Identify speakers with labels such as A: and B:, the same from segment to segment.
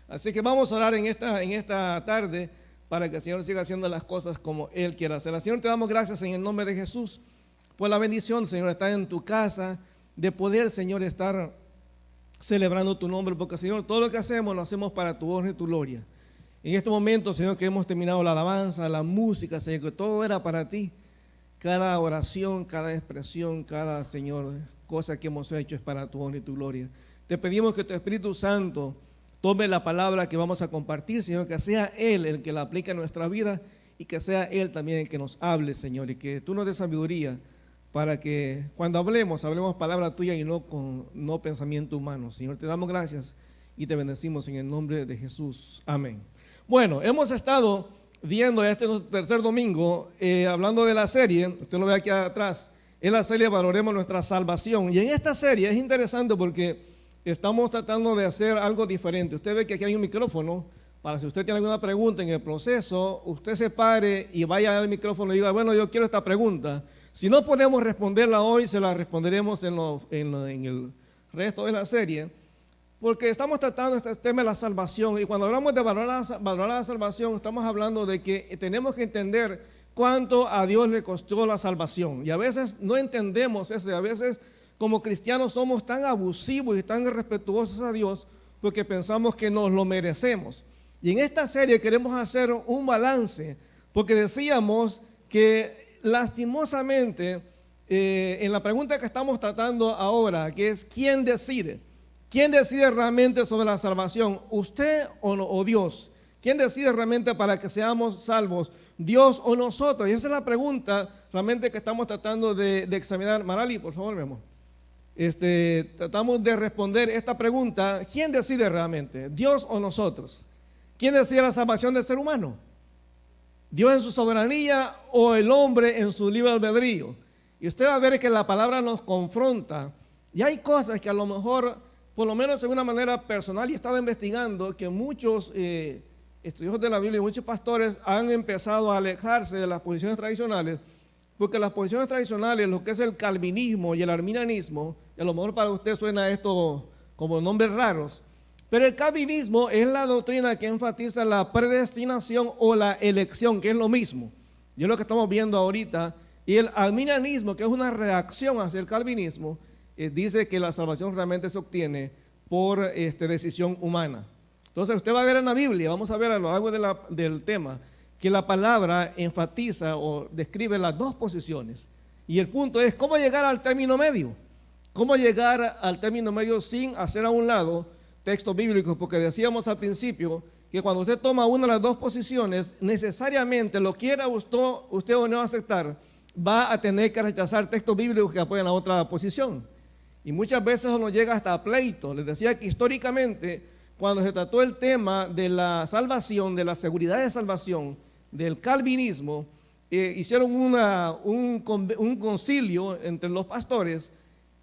A: Así que vamos a orar en esta tarde para que el Señor siga haciendo las cosas como Él quiera hacerlas. Señor, te damos gracias en el nombre de Jesús por la bendición, Señor, estar en tu casa, de poder, Señor, estar celebrando tu nombre, porque, Señor, todo lo que hacemos lo hacemos para tu honra y tu gloria. En este momento, Señor, que hemos terminado la alabanza, la música, Señor, que todo era para ti. Cada oración, cada expresión, cada, Señor, cosa que hemos hecho es para tu honra y tu gloria. Te pedimos que tu Espíritu Santo tome la palabra que vamos a compartir, Señor, que sea Él el que la aplique en nuestra vida y que sea Él también el que nos hable, Señor, y que tú nos des sabiduría para que cuando hablemos palabra tuya y no pensamiento humano. Señor, te damos gracias y te bendecimos en el nombre de Jesús. Amén. Bueno, hemos estado viendo este tercer domingo, hablando de la serie, usted lo ve aquí atrás, en la serie Valoremos Nuestra Salvación. Y en esta serie es interesante porque estamos tratando de hacer algo diferente. Usted ve que aquí hay un micrófono, para si usted tiene alguna pregunta en el proceso, usted se pare y vaya al micrófono y diga, bueno, yo quiero esta pregunta. Si no podemos responderla hoy, se la responderemos en el resto de la serie, porque estamos tratando este tema de la salvación, y cuando hablamos de valorar la salvación, estamos hablando de que tenemos que entender cuánto a Dios le costó la salvación, y a veces no entendemos eso, y a veces como cristianos somos tan abusivos y tan irrespetuosos a Dios, porque pensamos que nos lo merecemos. Y en esta serie queremos hacer un balance, porque decíamos que lastimosamente, en la pregunta que estamos tratando ahora, que es ¿quién decide? ¿Quién decide realmente sobre la salvación? ¿Usted o Dios? ¿Quién decide realmente para que seamos salvos? ¿Dios o nosotros? Y esa es la pregunta realmente que estamos tratando de examinar. Marali, por favor, mi amor. Tratamos de responder esta pregunta. ¿Quién decide realmente? ¿Dios o nosotros? ¿Quién decide la salvación del ser humano? ¿Dios en su soberanía o el hombre en su libre albedrío? Y usted va a ver que la palabra nos confronta. Y hay cosas que a lo mejor, por lo menos de una manera personal, y he estado investigando, que muchos estudiosos de la Biblia y muchos pastores han empezado a alejarse de las posiciones tradicionales, porque las posiciones tradicionales, lo que es el calvinismo y el arminianismo, y a lo mejor para usted suena esto como nombres raros, pero el calvinismo es la doctrina que enfatiza la predestinación o la elección, que es lo mismo. Y es lo que estamos viendo ahorita. Y el arminianismo, que es una reacción hacia el calvinismo, dice que la salvación realmente se obtiene por decisión humana. Entonces usted va a ver en la Biblia, vamos a ver a lo largo del tema, que la palabra enfatiza o describe las dos posiciones. Y el punto es cómo llegar al término medio. Cómo llegar al término medio sin hacer a un lado textos bíblicos, porque decíamos al principio que cuando usted toma una de las dos posiciones, necesariamente lo quiera usted o no aceptar, va a tener que rechazar textos bíblicos que apoyan la otra posición. Y muchas veces uno llega hasta a pleito. Les decía que históricamente, cuando se trató el tema de la salvación, de la seguridad de salvación, del calvinismo, hicieron un concilio entre los pastores,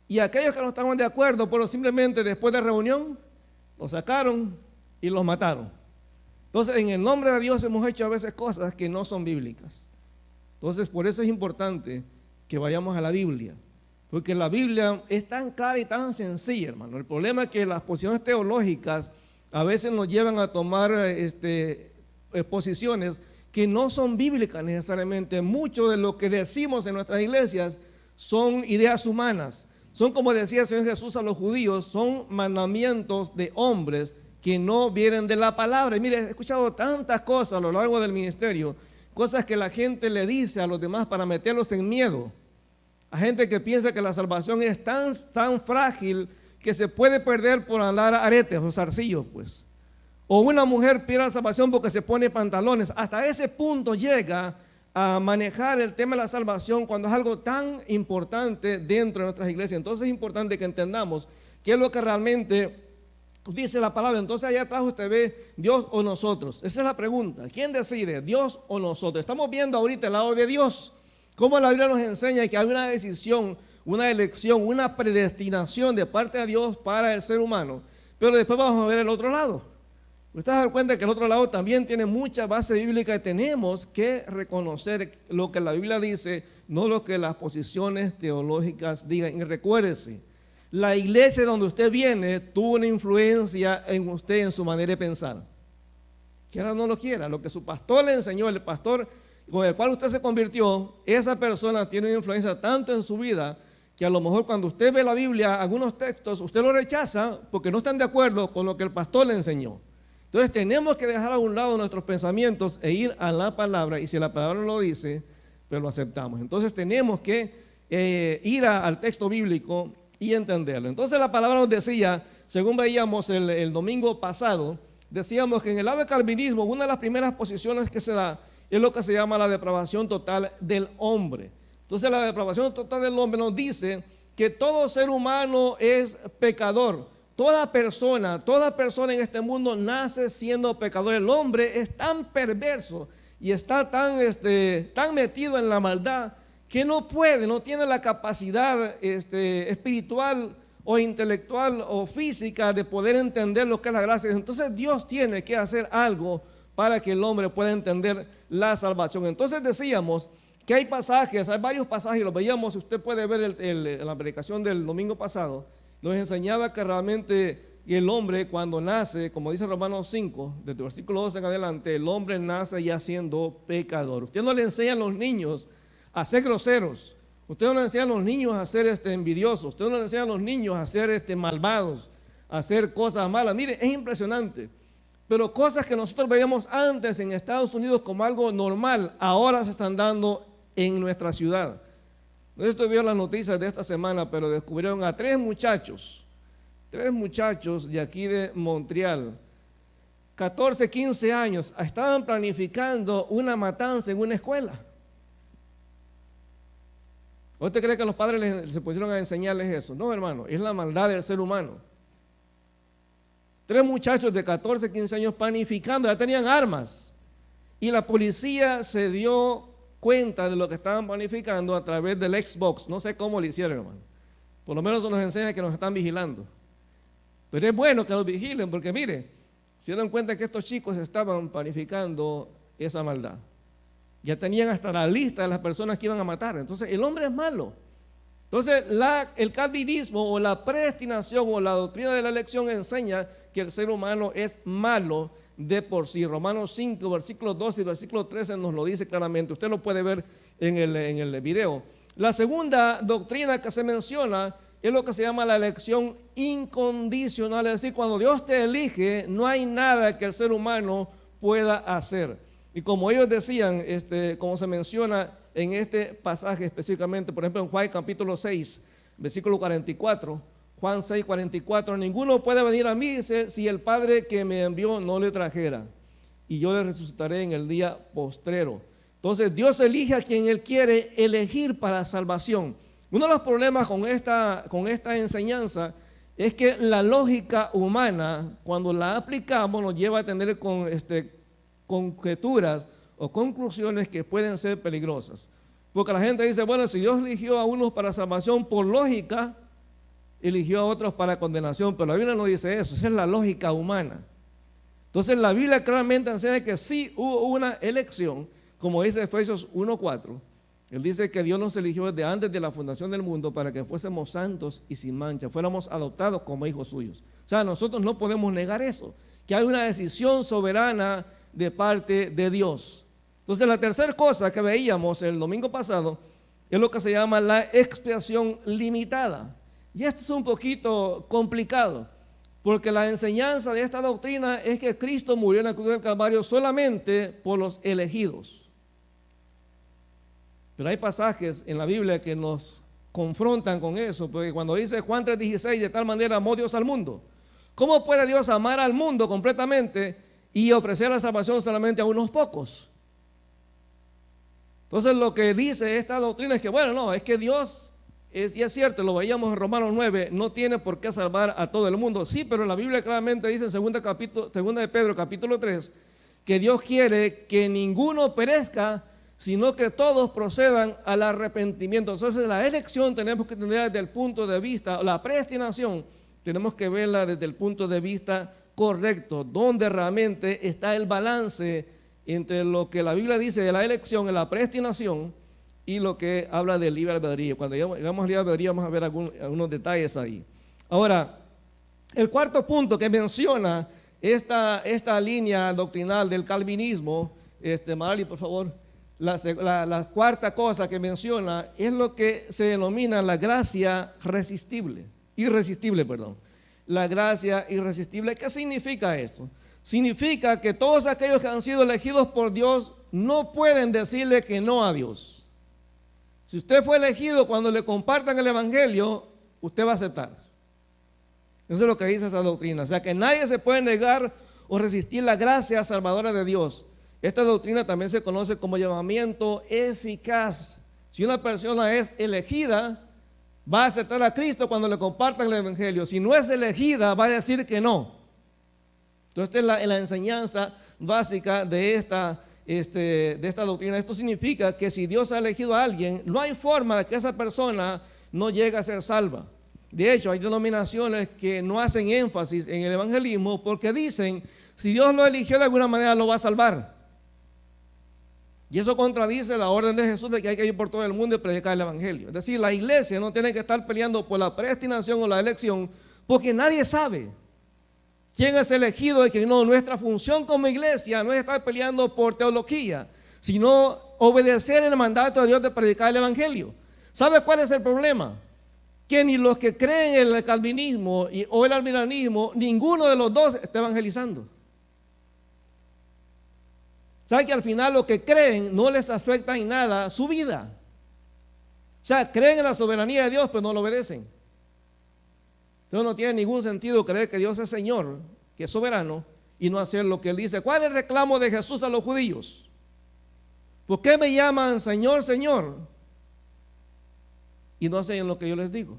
A: y aquellos que no estaban de acuerdo, pero simplemente después de reunión, los sacaron y los mataron. Entonces, en el nombre de Dios hemos hecho a veces cosas que no son bíblicas. Entonces, por eso es importante que vayamos a la Biblia, porque la Biblia es tan clara y tan sencilla, hermano. El problema es que las posiciones teológicas a veces nos llevan a tomar posiciones que no son bíblicas necesariamente. Mucho de lo que decimos en nuestras iglesias son ideas humanas. Son, como decía el Señor Jesús a los judíos, son mandamientos de hombres que no vienen de la palabra. Y mire, he escuchado tantas cosas a lo largo del ministerio, cosas que la gente le dice a los demás para meterlos en miedo. A gente que piensa que la salvación es tan frágil que se puede perder por andar aretes o zarcillos, pues. O una mujer pierde la salvación porque se pone pantalones. Hasta ese punto llega a manejar el tema de la salvación cuando es algo tan importante dentro de nuestras iglesias. Entonces es importante que entendamos qué es lo que realmente dice la palabra. Entonces allá atrás usted ve Dios o nosotros. Esa es la pregunta. ¿Quién decide? ¿Dios o nosotros? Estamos viendo ahorita el lado de Dios. Cómo la Biblia nos enseña que hay una decisión, una elección, una predestinación de parte de Dios para el ser humano. Pero después vamos a ver el otro lado. Usted se da cuenta que el otro lado también tiene mucha base bíblica y tenemos que reconocer lo que la Biblia dice, no lo que las posiciones teológicas digan. Y recuérdese, la iglesia donde usted viene tuvo una influencia en usted, en su manera de pensar. Quiera o no lo quiera, lo que su pastor le enseñó, el pastor con el cual usted se convirtió, esa persona tiene una influencia tanto en su vida que a lo mejor cuando usted ve la Biblia, algunos textos, usted lo rechaza porque no están de acuerdo con lo que el pastor le enseñó. Entonces tenemos que dejar a un lado nuestros pensamientos e ir a la palabra, y si la palabra lo dice, pues lo aceptamos. Entonces tenemos que ir al texto bíblico y entenderlo. Entonces la palabra nos decía, según veíamos el domingo pasado, decíamos que en el lado del calvinismo una de las primeras posiciones que se da es lo que se llama la depravación total del hombre. Entonces la depravación total del hombre nos dice que todo ser humano es pecador. Toda persona en este mundo nace siendo pecador. El hombre es tan perverso y está tan metido en la maldad que no tiene la capacidad espiritual o intelectual o física de poder entender lo que es la gracia. Entonces Dios tiene que hacer algo para que el hombre pueda entender la salvación. Entonces decíamos que hay varios pasajes, los veíamos, usted puede ver la predicación del domingo pasado, nos enseñaba que realmente el hombre cuando nace, como dice Romanos 5, desde el versículo 12 en adelante, el hombre nace ya siendo pecador. Usted no le enseña a los niños a ser groseros, usted no le enseña a los niños a ser envidiosos, usted no le enseña a los niños a ser malvados, a hacer cosas malas. Mire, es impresionante, pero cosas que nosotros veíamos antes en Estados Unidos como algo normal, ahora se están dando en nuestra ciudad. No sé si vio las noticias de esta semana, pero descubrieron a tres muchachos de aquí de Montreal, 14, 15 años, estaban planificando una matanza en una escuela. ¿Usted cree que los padres se pusieron a enseñarles eso? No, hermano, es la maldad del ser humano. Tres muchachos de 14, 15 años planificando, ya tenían armas, y la policía se dio cuenta de lo que estaban planificando a través del Xbox. No sé cómo lo hicieron, hermano. Por lo menos eso nos enseña que nos están vigilando. Pero es bueno que nos vigilen porque mire, se dieron cuenta que estos chicos estaban planificando esa maldad. Ya tenían hasta la lista de las personas que iban a matar. Entonces el hombre es malo. Entonces el calvinismo o la predestinación o la doctrina de la elección enseña que el ser humano es malo de por sí. Romanos 5, versículos 12 y versículo 13 nos lo dice claramente. Usted lo puede ver en el video. La segunda doctrina que se menciona es lo que se llama la elección incondicional. Es decir, cuando Dios te elige, no hay nada que el ser humano pueda hacer. Y como ellos decían, como se menciona en este pasaje específicamente, por ejemplo en Juan capítulo 6, versículo 44, Juan 6, 44, ninguno puede venir a mí, dice, si el Padre que me envió no le trajera, y yo le resucitaré en el día postrero. Entonces Dios elige a quien Él quiere elegir para salvación. Uno de los problemas con esta enseñanza es que la lógica humana, cuando la aplicamos, nos lleva a tener conjeturas o conclusiones que pueden ser peligrosas. Porque la gente dice, bueno, si Dios eligió a unos para salvación por lógica, eligió a otros para condenación, pero la Biblia no dice eso, esa es la lógica humana. Entonces la Biblia claramente enseña que sí hubo una elección, como dice Efesios 1:4. Él dice que Dios nos eligió desde antes de la fundación del mundo para que fuésemos santos y sin mancha, fuéramos adoptados como hijos suyos. O sea, nosotros no podemos negar eso, que hay una decisión soberana de parte de Dios. Entonces la tercera cosa que veíamos el domingo pasado es lo que se llama la expiación limitada. Y esto es un poquito complicado, porque la enseñanza de esta doctrina es que Cristo murió en la cruz del Calvario solamente por los elegidos. Pero hay pasajes en la Biblia que nos confrontan con eso, porque cuando dice Juan 3:16, de tal manera amó Dios al mundo. ¿Cómo puede Dios amar al mundo completamente y ofrecer la salvación solamente a unos pocos? Entonces lo que dice esta doctrina es que, bueno, no, es que Dios, y es cierto, lo veíamos en Romanos 9, no tiene por qué salvar a todo el mundo. Sí, pero la Biblia claramente dice en 2 de Pedro capítulo 3, que Dios quiere que ninguno perezca, sino que todos procedan al arrepentimiento. Entonces la elección tenemos que tener desde el punto de vista, la predestinación, tenemos que verla desde el punto de vista correcto, donde realmente está el balance entre lo que la Biblia dice de la elección en la predestinación y lo que habla del libre albedrío. Cuando llegamos al libre albedrío vamos a ver algunos detalles ahí. Ahora, el cuarto punto que menciona esta línea doctrinal del calvinismo, Marali, por favor, la cuarta cosa que menciona es lo que se denomina la gracia irresistible. La gracia irresistible. ¿Qué significa esto? Significa que todos aquellos que han sido elegidos por Dios no pueden decirle que no a Dios. Si usted fue elegido, cuando le compartan el evangelio, usted va a aceptar. Eso es lo que dice esta doctrina. O sea, que nadie se puede negar o resistir la gracia salvadora de Dios. Esta doctrina también se conoce como llamamiento eficaz. Si una persona es elegida, va a aceptar a Cristo cuando le compartan el evangelio. Si no es elegida, va a decir que no. Entonces, esta es la enseñanza básica de esta doctrina. Esto significa que si Dios ha elegido a alguien, no hay forma de que esa persona no llegue a ser salva. De hecho, hay denominaciones que no hacen énfasis en el evangelismo porque dicen, si Dios lo eligió de alguna manera, lo va a salvar. Y eso contradice la orden de Jesús de que hay que ir por todo el mundo y predicar el evangelio. Es decir, la iglesia no tiene que estar peleando por la predestinación o la elección, porque nadie sabe quién es elegido y quién no. Nuestra función como iglesia no es estar peleando por teología, sino obedecer el mandato de Dios de predicar el evangelio. ¿Sabe cuál es el problema? Que ni los que creen en el calvinismo o el arminianismo, ninguno de los dos está evangelizando. ¿Saben que al final lo que creen no les afecta en nada su vida? O sea, creen en la soberanía de Dios, pero no lo obedecen. Entonces no tiene ningún sentido creer que Dios es Señor, que es soberano, y no hacer lo que Él dice. ¿Cuál es el reclamo de Jesús a los judíos? ¿Por qué me llaman Señor, Señor? Y no hacen lo que yo les digo.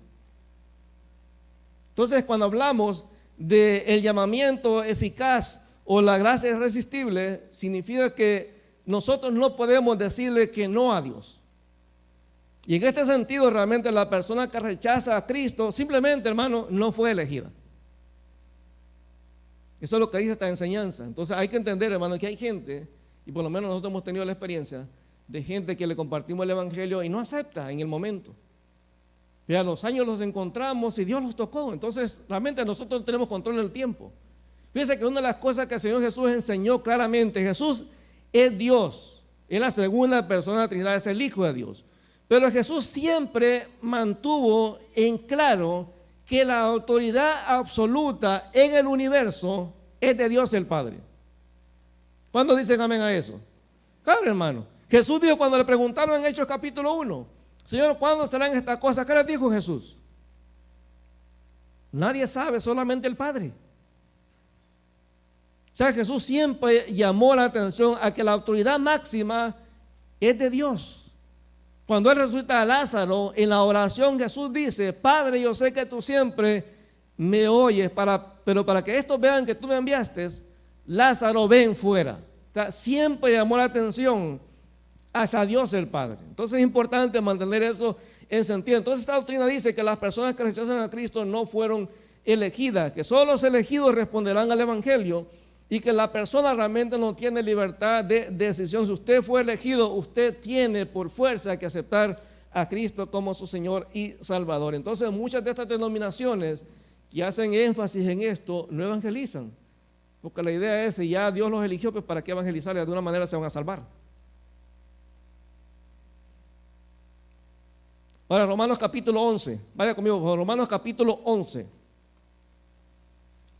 A: Entonces, cuando hablamos del llamamiento eficaz o la gracia irresistible, significa que nosotros no podemos decirle que no a Dios. Y en este sentido, realmente la persona que rechaza a Cristo, simplemente, hermano, no fue elegida. Eso es lo que dice esta enseñanza. Entonces hay que entender, hermano, que hay gente, y por lo menos nosotros hemos tenido la experiencia de gente que le compartimos el evangelio y no acepta en el momento. Y a los años los encontramos y Dios los tocó. Entonces, realmente nosotros no tenemos control del tiempo. Fíjense que una de las cosas que el Señor Jesús enseñó claramente, Jesús es Dios, es la segunda persona de la Trinidad, es el Hijo de Dios. Pero Jesús siempre mantuvo en claro que la autoridad absoluta en el universo es de Dios el Padre. ¿Cuándo dicen amén a eso? Claro, hermano. Jesús dijo cuando le preguntaron en Hechos capítulo 1, Señor, ¿cuándo serán estas cosas? ¿Qué les dijo Jesús? Nadie sabe, solamente el Padre. O sea, Jesús siempre llamó la atención a que la autoridad máxima es de Dios. Cuando Él resucita a Lázaro, en la oración Jesús dice, Padre, yo sé que tú siempre me oyes, pero para que estos vean que tú me enviaste, Lázaro, ven fuera. O sea, siempre llamó la atención hacia Dios el Padre. Entonces es importante mantener eso en sentido. Entonces esta doctrina dice que las personas que rechazan a Cristo no fueron elegidas, que solo los elegidos responderán al evangelio y que la persona realmente no tiene libertad de decisión. Si usted fue elegido, usted tiene por fuerza que aceptar a Cristo como su Señor y Salvador. Entonces muchas de estas denominaciones que hacen énfasis en esto no evangelizan, porque la idea es, si ya Dios los eligió, pues para qué evangelizar, de alguna manera se van a salvar. Ahora, Romanos capítulo 11, vaya conmigo, por Romanos capítulo 11.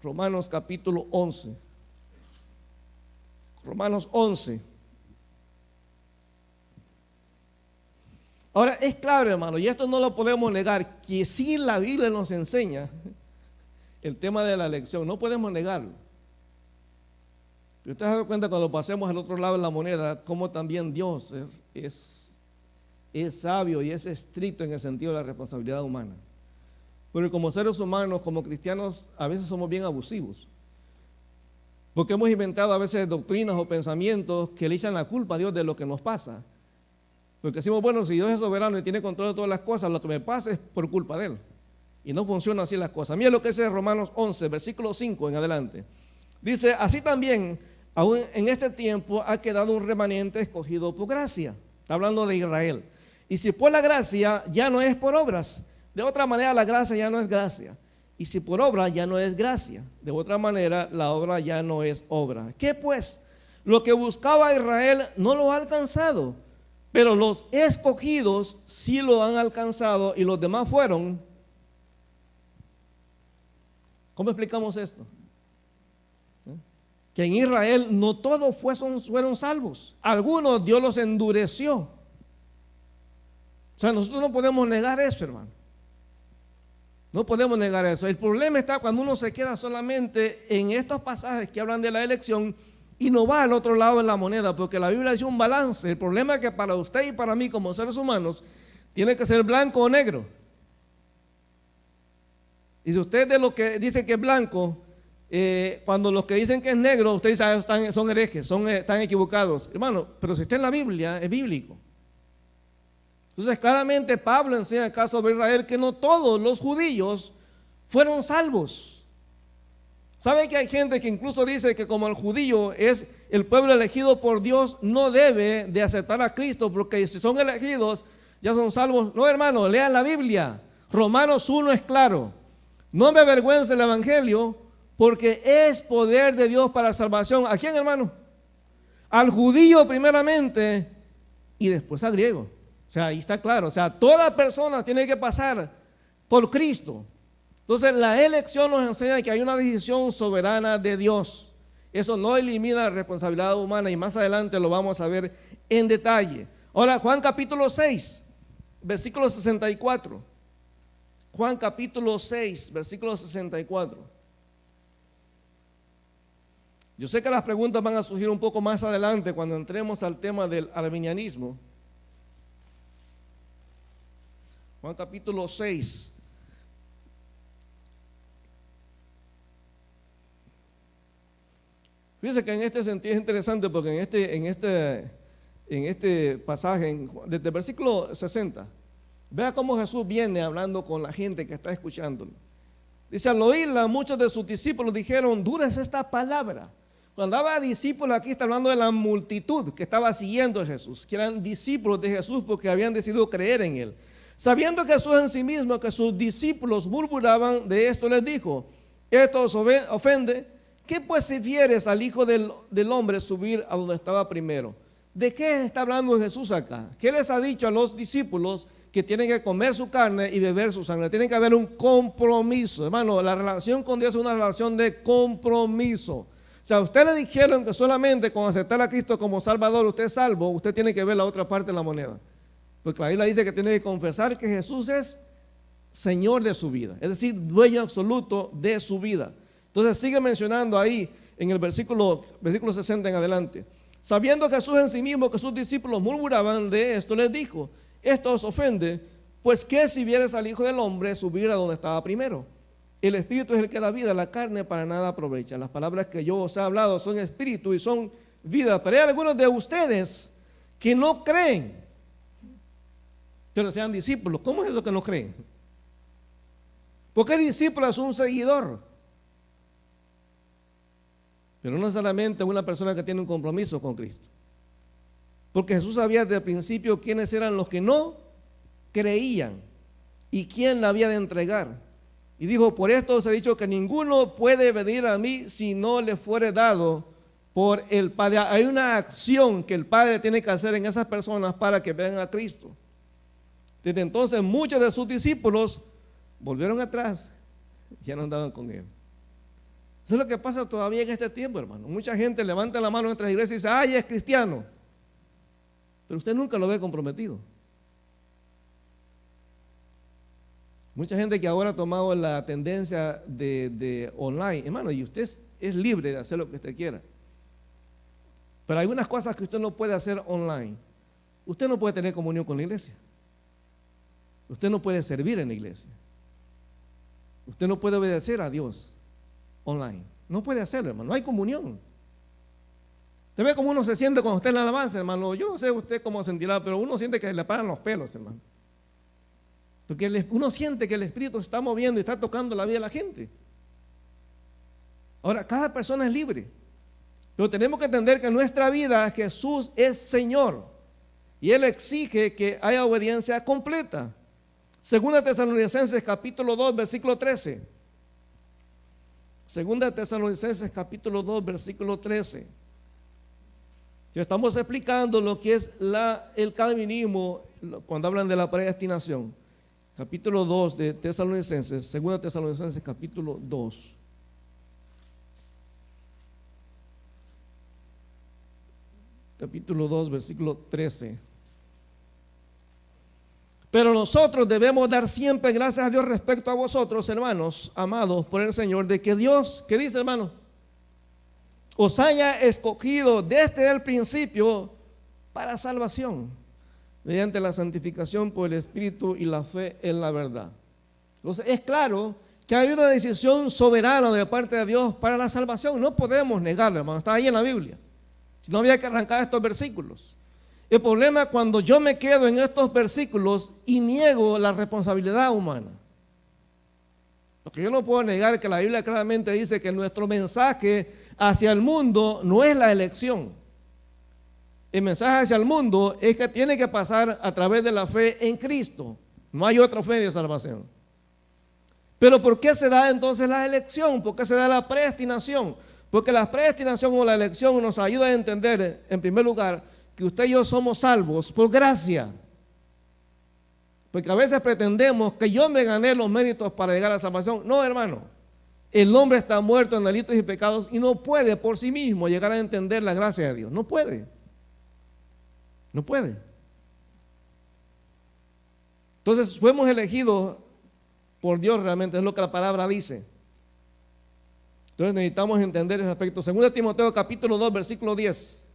A: Romanos capítulo 11. Romanos 11. Ahora, es claro, hermano, y esto no lo podemos negar, que sí la Biblia nos enseña el tema de la elección, no podemos negarlo. Y usted se da cuenta cuando pasemos al otro lado de la moneda, cómo también Dios es sabio y es estricto en el sentido de la responsabilidad humana. Pero como seres humanos, como cristianos, a veces somos bien abusivos. Porque hemos inventado a veces doctrinas o pensamientos que le echan la culpa a Dios de lo que nos pasa. Porque decimos, bueno, si Dios es soberano y tiene control de todas las cosas, lo que me pasa es por culpa de Él. Y no funciona así las cosas. Mira lo que dice Romanos 11, versículo 5 en adelante. Dice, así también, aún en este tiempo ha quedado un remanente escogido por gracia. Está hablando de Israel. Y si por la gracia, ya no es por obras. De otra manera, la gracia ya no es gracia. Y si por obra, ya no es gracia. De otra manera, la obra ya no es obra. ¿Qué pues? Lo que buscaba Israel no lo ha alcanzado, pero los escogidos sí lo han alcanzado y los demás fueron. ¿Cómo explicamos esto? Que en Israel no todos fueron salvos. Algunos Dios los endureció. O sea, nosotros no podemos negar eso, hermano. No podemos negar eso. El problema está cuando uno se queda solamente en estos pasajes que hablan de la elección y no va al otro lado de la moneda, porque la Biblia dice un balance. El problema es que para usted y para mí como seres humanos tiene que ser blanco o negro. Y si usted de lo que dice que es blanco, cuando los que dicen que es negro, usted dice son herejes, están equivocados. Hermano, pero si está en la Biblia, es bíblico. Entonces claramente Pablo enseña el caso de Israel que no todos los judíos fueron salvos. ¿Sabe que hay gente que incluso dice que como el judío es el pueblo elegido por Dios, no debe de aceptar a Cristo porque si son elegidos ya son salvos? No, hermano, lean la Biblia. Romanos 1 es claro. No me avergüence el evangelio porque es poder de Dios para salvación. ¿A quién, hermano? Al judío primeramente y después al griego. O sea, ahí está claro. O sea, toda persona tiene que pasar por Cristo. Entonces, la elección nos enseña que hay una decisión soberana de Dios. Eso no elimina la responsabilidad humana y más adelante lo vamos a ver en detalle. Ahora, Juan capítulo 6, versículo 64. Juan capítulo 6, versículo 64. Yo sé que las preguntas van a surgir un poco más adelante cuando entremos al tema del arminianismo. Juan capítulo 6. Fíjense que en este sentido es interesante porque en este pasaje, desde el versículo 60, vea cómo Jesús viene hablando con la gente que está escuchándolo. Dice, al oírla, muchos de sus discípulos dijeron, dura es esta palabra. Cuando habla de discípulos, aquí está hablando de la multitud que estaba siguiendo a Jesús, que eran discípulos de Jesús porque habían decidido creer en Él. Sabiendo Jesús en sí mismo que sus discípulos murmuraban de esto, les dijo, esto os ofende, ¿qué pues si vieres al Hijo del Hombre subir a donde estaba primero? ¿De qué está hablando Jesús acá? ¿Qué les ha dicho a los discípulos? Que tienen que comer su carne y beber su sangre. Tiene que haber un compromiso. Hermano, la relación con Dios es una relación de compromiso. O sea, a usted le dijeron que solamente con aceptar a Cristo como Salvador usted es salvo, usted tiene que ver la otra parte de la moneda. Porque la Biblia dice que tiene que confesar que Jesús es Señor de su vida, es decir, dueño absoluto de su vida. Entonces sigue mencionando ahí en el versículo 60 en adelante. Sabiendo Jesús en sí mismo que sus discípulos murmuraban de esto, les dijo, esto os ofende, pues ¿qué si vieres al Hijo del Hombre subir a donde estaba primero? El Espíritu es el que da vida, la carne para nada aprovecha. Las palabras que yo os he hablado son espíritu y son vida. Pero hay algunos de ustedes que no creen, pero sean discípulos. ¿Cómo es eso que no creen? Porque discípulo es un seguidor, pero no necesariamente una persona que tiene un compromiso con Cristo. Porque Jesús sabía desde el principio quiénes eran los que no creían y quién la había de entregar. Y dijo, por esto os he dicho que ninguno puede venir a mí si no le fuere dado por el Padre. Hay una acción que el Padre tiene que hacer en esas personas para que vean a Cristo. Desde entonces muchos de sus discípulos volvieron atrás, ya no andaban con Él. Eso es lo que pasa todavía en este tiempo, hermano. Mucha gente levanta la mano en nuestras iglesias y dice, ¡ay, es cristiano! Pero usted nunca lo ve comprometido. Mucha gente que ahora ha tomado la tendencia de online, hermano, y usted es libre de hacer lo que usted quiera. Pero hay unas cosas que usted no puede hacer online. Usted no puede tener comunión con la iglesia. Usted no puede servir en la iglesia. Usted no puede obedecer a Dios online. No puede hacerlo, hermano. No hay comunión. Usted ve cómo uno se siente cuando está en la alabanza, hermano. Yo no sé usted cómo sentirá, pero uno siente que le paran los pelos, hermano. Porque uno siente que el Espíritu se está moviendo y está tocando la vida de la gente. Ahora, cada persona es libre. Pero tenemos que entender que en nuestra vida Jesús es Señor. Y Él exige que haya obediencia completa. Segunda Tesalonicenses capítulo 2, versículo 13. Segunda de Tesalonicenses capítulo 2, versículo 13. Ya estamos explicando lo que es el calvinismo cuando hablan de la predestinación. Capítulo 2 de Tesalonicenses, segunda Tesalonicenses capítulo 2. Capítulo 2, versículo 13. Pero nosotros debemos dar siempre gracias a Dios respecto a vosotros, hermanos, amados por el Señor, de que Dios, ¿qué dice, hermano? Os haya escogido desde el principio para salvación, mediante la santificación por el Espíritu y la fe en la verdad. Entonces es claro que hay una decisión soberana de parte de Dios para la salvación. No podemos negarlo, hermano, está ahí en la Biblia. Si no, había que arrancar estos versículos. El problema es cuando yo me quedo en estos versículos y niego la responsabilidad humana. Porque yo no puedo negar que la Biblia claramente dice que nuestro mensaje hacia el mundo no es la elección. El mensaje hacia el mundo es que tiene que pasar a través de la fe en Cristo. No hay otra fe de salvación. Pero ¿por qué se da entonces la elección? ¿Por qué se da la predestinación? Porque la predestinación o la elección nos ayuda a entender, en primer lugar, que usted y yo somos salvos por gracia. Porque a veces pretendemos que yo me gané los méritos para llegar a la salvación. No, hermano. El hombre está muerto en delitos y pecados y no puede por sí mismo llegar a entender la gracia de Dios. No puede. No puede. Entonces fuimos elegidos por Dios realmente, es lo que la palabra dice. Entonces necesitamos entender ese aspecto. Segunda de Timoteo capítulo 2, versículo 10.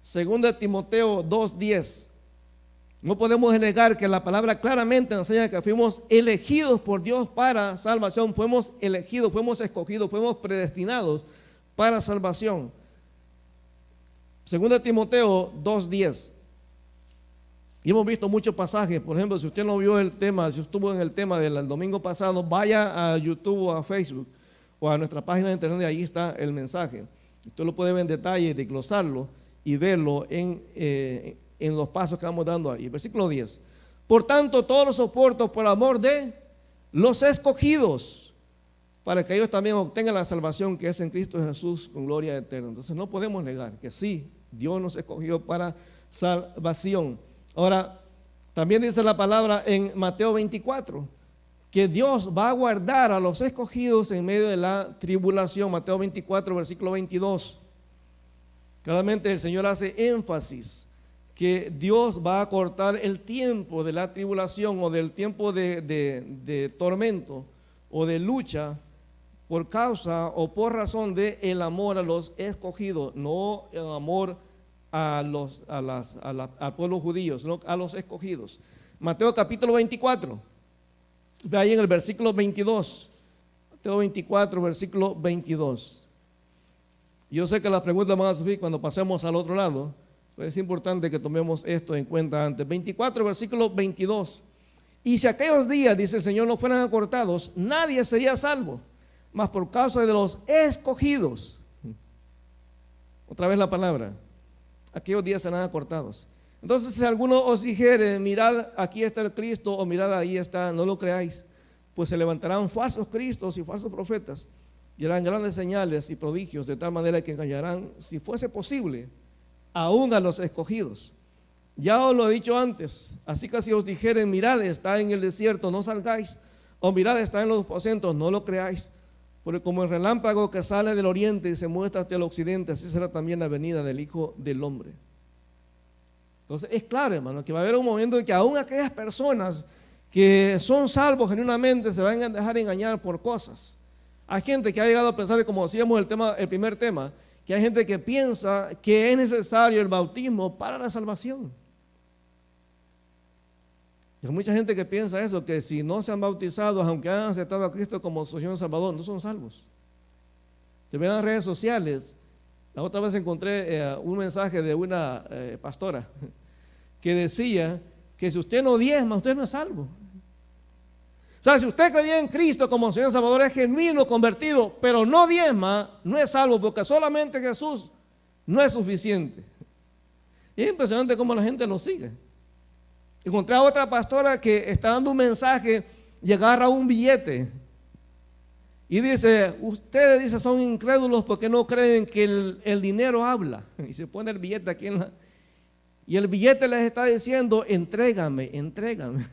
A: Segunda de Timoteo 2, 10. No podemos negar que la palabra claramente enseña que fuimos elegidos por Dios para salvación. Fuimos elegidos, fuimos escogidos, fuimos predestinados para salvación. Segunda de Timoteo 2, 10. Y hemos visto muchos pasajes. Por ejemplo, si usted no vio el tema, si estuvo en el tema del domingo pasado, vaya a YouTube o a Facebook o a nuestra página de internet, y ahí está el mensaje. Usted lo puede ver en detalle, desglosarlo y verlo en los pasos que vamos dando ahí. Versículo 10. Por tanto, todo lo soporto por amor de los escogidos, para que ellos también obtengan la salvación que es en Cristo Jesús con gloria eterna. Entonces no podemos negar que sí, Dios nos escogió para salvación. Ahora, también dice la palabra en Mateo 24, que Dios va a guardar a los escogidos en medio de la tribulación. Mateo 24, versículo 22. Claramente el Señor hace énfasis que Dios va a cortar el tiempo de la tribulación o del tiempo de tormento o de lucha por causa o por razón de el amor a los escogidos, no el amor al pueblo judío, sino a los escogidos. Mateo capítulo 24, ve ahí en el versículo 22. Mateo 24, versículo 22. Yo sé que las preguntas van a subir cuando pasemos al otro lado, pero es importante que tomemos esto en cuenta antes. 24, versículo 22. Y si aquellos días, dice el Señor, no fueran acortados, nadie sería salvo, mas por causa de los escogidos. Otra vez la palabra. Aquellos días serán acortados. Entonces, si alguno os dijere, mirad, aquí está el Cristo, o mirad, ahí está, no lo creáis, pues se levantarán falsos cristos y falsos profetas, y harán grandes señales y prodigios, de tal manera que engañarán, si fuese posible, aún a los escogidos. Ya os lo he dicho antes, así que si os dijeren, mirad, está en el desierto, no salgáis, o mirad, está en los aposentos, no lo creáis, porque como el relámpago que sale del oriente y se muestra hasta el occidente, así será también la venida del Hijo del Hombre. Entonces es claro, hermano, que va a haber un momento en que aún aquellas personas que son salvos genuinamente se van a dejar engañar por cosas. Hay gente que ha llegado a pensar, como decíamos el primer tema, que hay gente que piensa que es necesario el bautismo para la salvación. Hay mucha gente que piensa eso, que si no se han bautizado, aunque hayan aceptado a Cristo como su Señor y Salvador, no son salvos. Se ven en las redes sociales. La otra vez encontré un mensaje de una pastora que decía que si usted no diezma, usted no es salvo. O sea, si usted creía en Cristo como Señor y Salvador, es genuino, convertido, pero no diezma, no es salvo, porque solamente Jesús no es suficiente. Y es impresionante cómo la gente lo sigue. Encontré a otra pastora que está dando un mensaje y agarra un billete Y dice, ustedes dice, son incrédulos porque no creen que el dinero habla. Y se pone el billete aquí y el billete les está diciendo, entrégame, entrégame.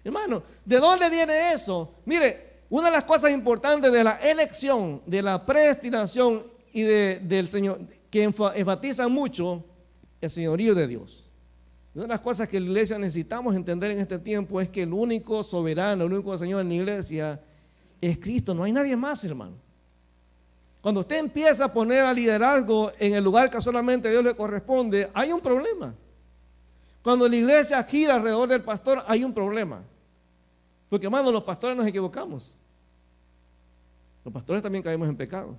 A: Hermano, ¿de dónde viene eso? Mire, una de las cosas importantes de la elección, de la predestinación y del Señor, que enfatiza mucho el señorío de Dios. Una de las cosas que la iglesia necesitamos entender en este tiempo es que el único soberano, el único Señor en la iglesia es Cristo, no hay nadie más, hermano. Cuando usted empieza a poner al liderazgo en el lugar que solamente a Dios le corresponde, hay un problema. Cuando la iglesia gira alrededor del pastor, hay un problema. Porque, hermano, los pastores nos equivocamos. Los pastores también caemos en pecado.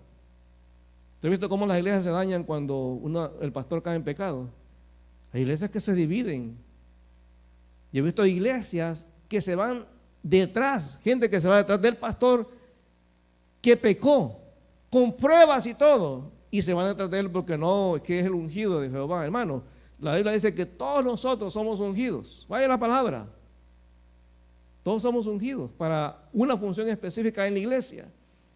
A: ¿Usted ha visto cómo las iglesias se dañan cuando el pastor cae en pecado? Hay iglesias que se dividen. Yo he visto iglesias que se van detrás, gente que se va detrás del pastor que pecó, con pruebas y todo, y se van detrás de él porque no, es que es el ungido de Jehová. Hermano, la Biblia dice que todos nosotros somos ungidos. Vaya la palabra. Todos somos ungidos para una función específica en la iglesia.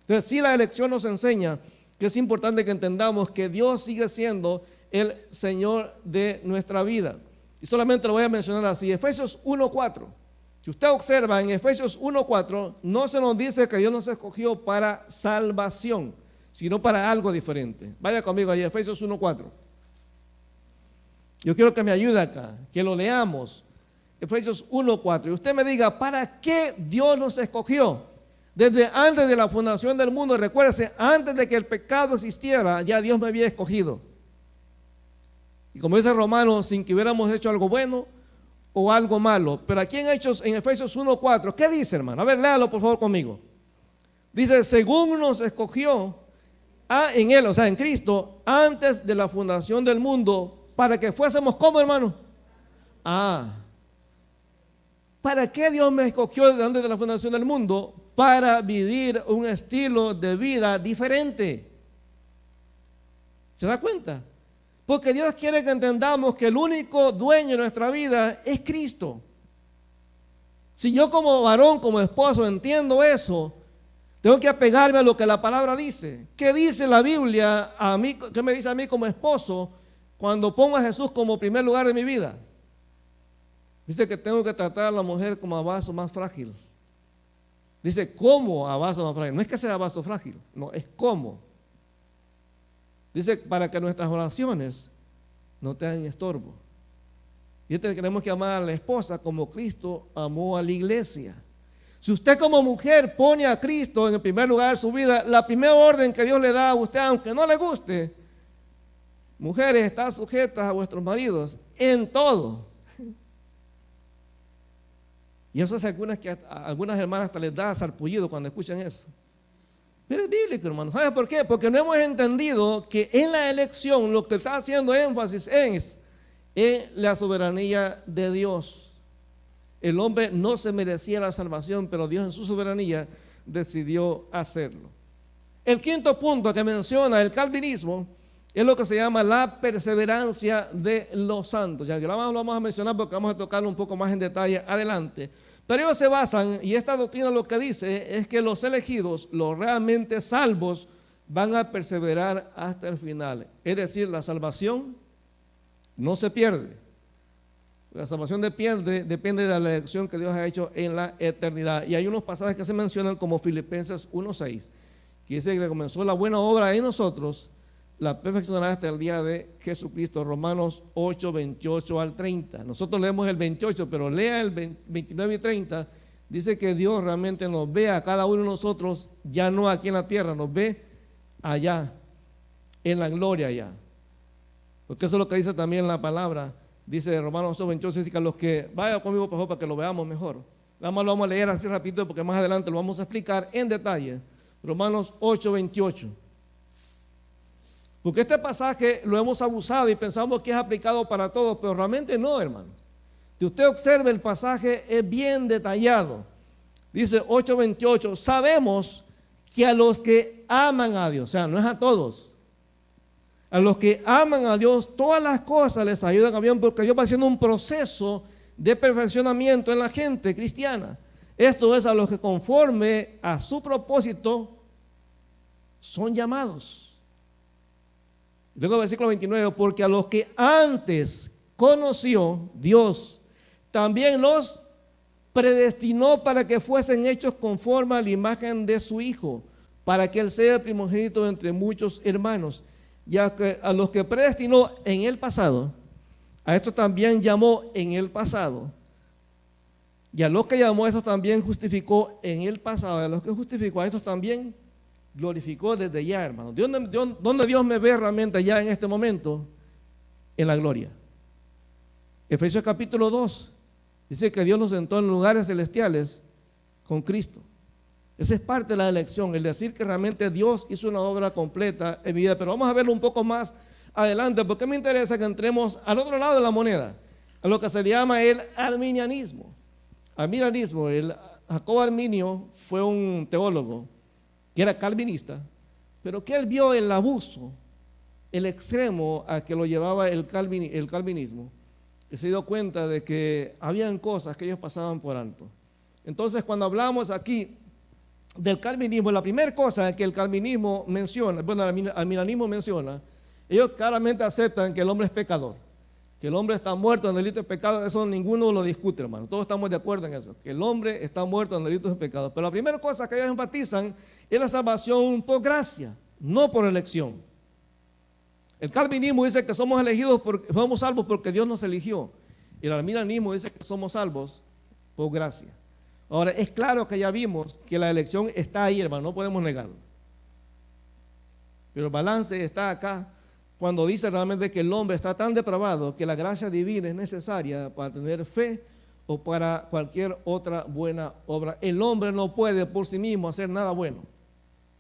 A: Entonces, sí, la elección nos enseña que es importante que entendamos que Dios sigue siendo el Señor de nuestra vida. Y solamente lo voy a mencionar así. Efesios 1:4. Si usted observa en Efesios 1:4, no se nos dice que Dios nos escogió para salvación, sino para algo diferente. Vaya conmigo ahí, Efesios 1:4. Yo quiero que me ayude acá, que lo leamos. Efesios 1:4. Y usted me diga, ¿para qué Dios nos escogió? Desde antes de la fundación del mundo, recuérdese, antes de que el pecado existiera, ya Dios me había escogido. Y como dice Romanos, sin que hubiéramos hecho algo bueno o algo malo. Pero aquí en Efesios 1:4, ¿qué dice, hermano? A ver, léalo por favor conmigo. Dice, según nos escogió en Él, o sea, en Cristo, antes de la fundación del mundo, para que fuésemos como, hermano. ¿Para qué Dios me escogió antes de la fundación del mundo? Para vivir un estilo de vida diferente. ¿Se da cuenta? Porque Dios quiere que entendamos que el único dueño de nuestra vida es Cristo. Si yo como varón, como esposo entiendo eso, tengo que apegarme a lo que la palabra dice. ¿Qué dice la Biblia a mí? ¿Qué me dice a mí como esposo cuando pongo a Jesús como primer lugar de mi vida? Dice que tengo que tratar a la mujer como a vaso más frágil. Dice, ¿cómo a vaso más frágil? No es que sea vaso frágil, no, es cómo. Dice, para que nuestras oraciones no tengan estorbo. Y tenemos que amar a la esposa como Cristo amó a la iglesia. Si usted como mujer pone a Cristo en el primer lugar de su vida, la primera orden que Dios le da a usted, aunque no le guste, mujeres, están sujetas a vuestros maridos en todo. Y eso es a algunas hermanas hasta les da sarpullido cuando escuchan eso. Pero es bíblico, hermano. ¿Sabe por qué? Porque no hemos entendido que en la elección lo que está haciendo énfasis es en la soberanía de Dios. El hombre no se merecía la salvación, pero Dios en su soberanía decidió hacerlo. El quinto punto que menciona el calvinismo es lo que se llama la perseverancia de los santos. Ya que lo vamos a mencionar porque vamos a tocarlo un poco más en detalle adelante. Pero ellos se basan, y esta doctrina lo que dice es que los elegidos, los realmente salvos, van a perseverar hasta el final. Es decir, la salvación no se pierde. La salvación depende de la elección que Dios ha hecho en la eternidad. Y hay unos pasajes que se mencionan como Filipenses 1:6, que dice que comenzó la buena obra en nosotros, la perfeccionará hasta el día de Jesucristo. Romanos 8:28 al 30. Nosotros leemos el 28, pero lea el 29 y 30. Dice que Dios realmente nos ve a cada uno de nosotros, ya no aquí en la tierra, nos ve allá, en la gloria allá. Porque eso es lo que dice también la palabra. Dice Romanos 8:28, dice que a los que, vaya conmigo por favor para que lo veamos mejor. Lo vamos a leer así rapidito porque más adelante lo vamos a explicar en detalle. Romanos 8:28. Porque este pasaje lo hemos abusado y pensamos que es aplicado para todos, pero realmente no, hermanos. Si usted observa el pasaje, es bien detallado. Dice 8:28, sabemos que a los que aman a Dios, o sea, no es a todos, a los que aman a Dios, todas las cosas les ayudan a bien, porque Dios va haciendo un proceso de perfeccionamiento en la gente cristiana. Esto es a los que conforme a su propósito son llamados. Luego versículo 29, porque a los que antes conoció Dios, también los predestinó para que fuesen hechos conforme a la imagen de su Hijo, para que Él sea el primogénito entre muchos hermanos. Ya que a los que predestinó en el pasado, a estos también llamó en el pasado. Y a los que llamó a estos también justificó en el pasado. Y a los que justificó a estos también glorificó desde ya, hermano. ¿Dónde Dios me ve realmente ya en este momento? En la gloria. Efesios capítulo 2 dice que Dios nos sentó en lugares celestiales con Cristo. Esa es parte de la elección, el decir que realmente Dios hizo una obra completa en mi vida. Pero vamos a verlo un poco más adelante, porque me interesa que entremos al otro lado de la moneda, a lo que se llama el arminianismo. Arminianismo, el Jacobo Arminio fue un teólogo que era calvinista, pero que él vio el abuso, el extremo a que lo llevaba el calvinismo, y se dio cuenta de que habían cosas que ellos pasaban por alto. Entonces, cuando hablamos aquí del calvinismo, la primera cosa que el calvinismo menciona, bueno, el arminianismo menciona, ellos claramente aceptan que el hombre es pecador, que el hombre está muerto en delito de pecado. Eso ninguno lo discute, hermano, todos estamos de acuerdo en eso, que el hombre está muerto en delitos de pecado. Pero la primera cosa que ellos enfatizan es la salvación por gracia, no por elección. El calvinismo dice que somos elegidos, somos salvos porque Dios nos eligió. Y el arminianismo dice que somos salvos por gracia. Ahora, es claro que ya vimos que la elección está ahí, hermano, no podemos negarlo. Pero el balance está acá cuando dice realmente que el hombre está tan depravado que la gracia divina es necesaria para tener fe o para cualquier otra buena obra. El hombre no puede por sí mismo hacer nada bueno.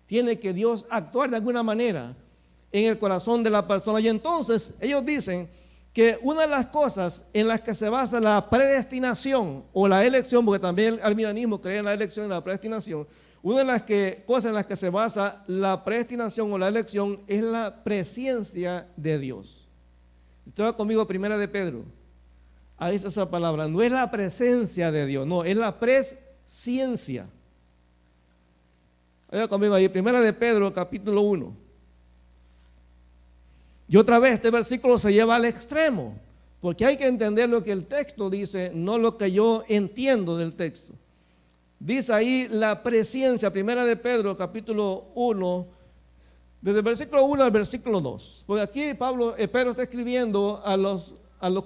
A: Tiene que Dios actuar de alguna manera en el corazón de la persona. Y entonces ellos dicen que una de las cosas en las que se basa la predestinación o la elección, porque también el arminianismo cree en la elección y la predestinación, una de las cosas en las que se basa la predestinación o la elección es la presencia de Dios. Usted va conmigo, primera de Pedro. Ahí está esa palabra. No es la presencia de Dios, no, es la presciencia. Vaya conmigo ahí, primera de Pedro, capítulo 1. Y otra vez este versículo se lleva al extremo, porque hay que entender lo que el texto dice, no lo que yo entiendo del texto. Dice ahí la presencia, primera de Pedro, capítulo 1, desde el versículo 1 al versículo 2. Porque aquí Pedro está escribiendo a los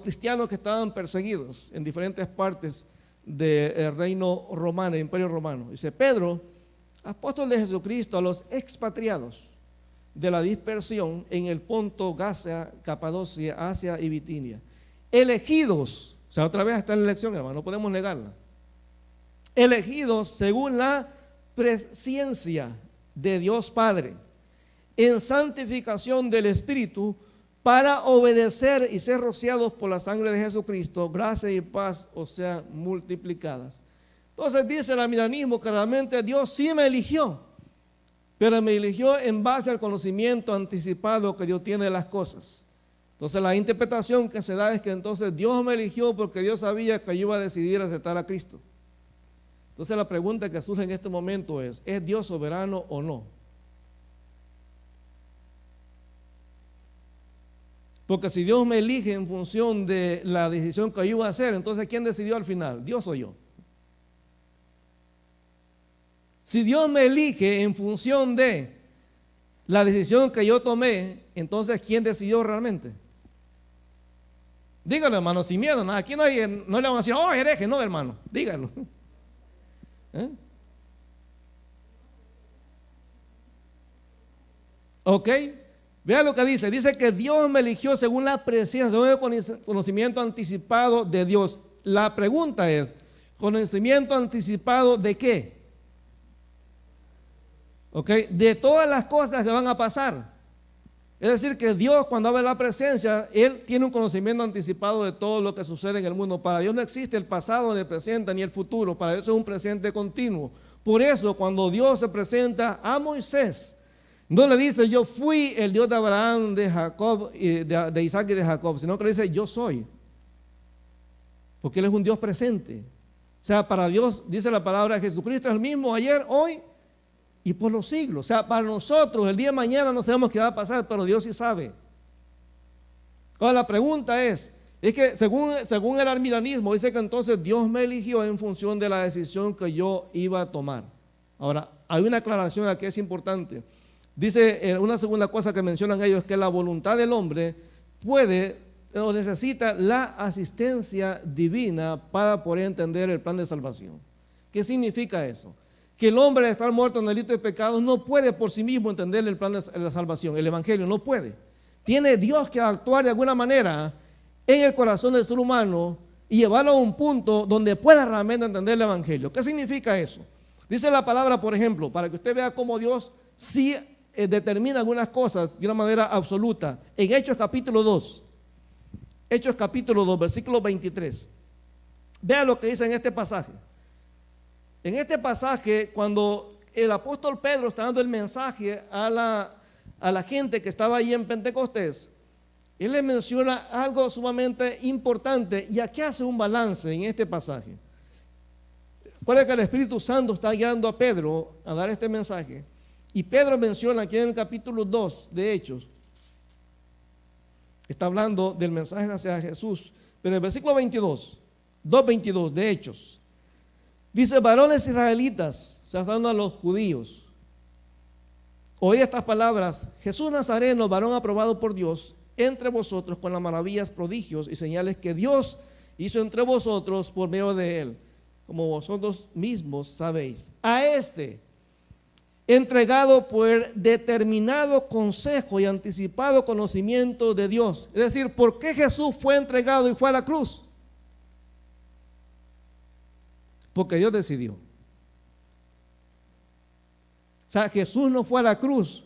A: cristianos que estaban perseguidos en diferentes partes del reino romano, el imperio romano. Dice: Pedro, apóstol de Jesucristo, a los expatriados de la dispersión en el Ponto, Gaza, Capadocia, Asia y Bitinia, elegidos, o sea, otra vez está en la elección, hermano, no podemos negarla, elegidos según la presciencia de Dios Padre, en santificación del Espíritu, para obedecer y ser rociados por la sangre de Jesucristo, gracia y paz o sea multiplicadas. Entonces dice el arminianismo que realmente Dios sí me eligió, pero me eligió en base al conocimiento anticipado que Dios tiene de las cosas. Entonces la interpretación que se da es que entonces Dios me eligió porque Dios sabía que yo iba a decidir aceptar a Cristo. Entonces la pregunta que surge en este momento ¿es Dios soberano o no? Porque si Dios me elige en función de la decisión que yo iba a hacer, entonces ¿quién decidió al final? ¿Dios o yo? Si Dios me elige en función de la decisión que yo tomé, entonces ¿quién decidió realmente? Dígalo, hermano, sin miedo, nada. Aquí no le van a decir, oh, hereje, no, hermano, dígalo. Ok, vea lo que dice que Dios me eligió según la presencia, según el conocimiento anticipado de Dios. La pregunta es, ¿conocimiento anticipado de qué? Okay, de todas las cosas que van a pasar. Es decir, que Dios, cuando habla de la presencia, Él tiene un conocimiento anticipado de todo lo que sucede en el mundo. Para Dios no existe el pasado, ni el presente, ni el futuro. Para Dios es un presente continuo. Por eso, cuando Dios se presenta a Moisés, no le dice yo fui el Dios de Abraham, de Jacob, de Isaac y de Jacob, sino que le dice yo soy. Porque Él es un Dios presente. O sea, para Dios, dice la palabra, Jesucristo es el mismo ayer, hoy y por los siglos. O sea, para nosotros el día de mañana no sabemos qué va a pasar, pero Dios sí sabe. Ahora la pregunta es que según el arminianismo, dice que entonces Dios me eligió en función de la decisión que yo iba a tomar. Ahora, hay una aclaración aquí que es importante. Dice, una segunda cosa que mencionan ellos es que la voluntad del hombre puede o necesita la asistencia divina para poder entender el plan de salvación. ¿Qué significa eso? Que el hombre, al estar muerto en delito de pecados, no puede por sí mismo entender el plan de la salvación, el evangelio, no puede. Tiene Dios que actuar de alguna manera en el corazón del ser humano y llevarlo a un punto donde pueda realmente entender el evangelio. ¿Qué significa eso? Dice la palabra, por ejemplo, para que usted vea cómo Dios sí determina algunas cosas de una manera absoluta. En Hechos capítulo 2, versículo 23. Vea lo que dice en este pasaje. En este pasaje, cuando el apóstol Pedro está dando el mensaje a la gente que estaba ahí en Pentecostés, él le menciona algo sumamente importante y aquí hace un balance en este pasaje. Recuerda que el Espíritu Santo está guiando a Pedro a dar este mensaje y Pedro menciona aquí en el capítulo 2 de Hechos, está hablando del mensaje hacia Jesús, pero en el versículo 2:22 de Hechos, dice: varones israelitas, se está hablando a los judíos, oí estas palabras: Jesús Nazareno, varón aprobado por Dios entre vosotros con las maravillas, prodigios y señales que Dios hizo entre vosotros por medio de él, como vosotros mismos sabéis. A este, entregado por determinado consejo y anticipado conocimiento de Dios. Es decir, ¿por qué Jesús fue entregado y fue a la cruz? Porque Dios decidió. O sea, Jesús no fue a la cruz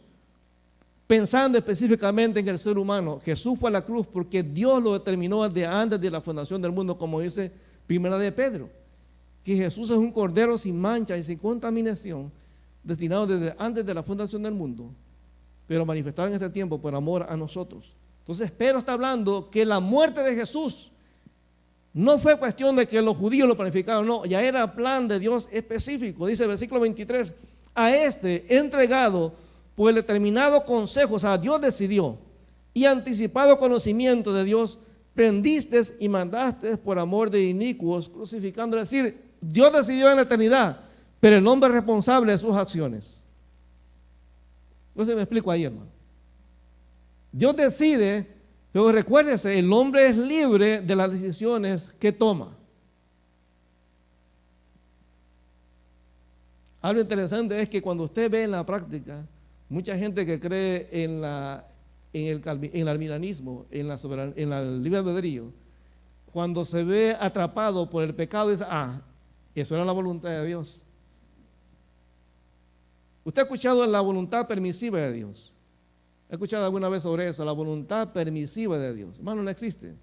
A: pensando específicamente en el ser humano. Jesús fue a la cruz porque Dios lo determinó desde antes de la fundación del mundo, como dice Primera de Pedro, que Jesús es un cordero sin mancha y sin contaminación, destinado desde antes de la fundación del mundo, pero manifestado en este tiempo por amor a nosotros. Entonces Pedro está hablando que la muerte de Jesús no fue cuestión de que los judíos lo planificaron, no, ya era plan de Dios específico. Dice el versículo 23, a este entregado por el determinado consejo, o sea, Dios decidió, y anticipado conocimiento de Dios, prendiste y mandaste por amor de inicuos, crucificando. Es decir, Dios decidió en la eternidad, pero el hombre es responsable de sus acciones. No sé si me explico ahí, hermano. Dios decide, pero recuérdese, el hombre es libre de las decisiones que toma. Algo interesante es que cuando usted ve en la práctica, mucha gente que cree en el arminianismo, en la libre albedrío, cuando se ve atrapado por el pecado, dice: eso era la voluntad de Dios. ¿Usted ha escuchado la voluntad permisiva de Dios? ¿Ha escuchado alguna vez sobre eso? La voluntad permisiva de Dios. Hermano, no existe.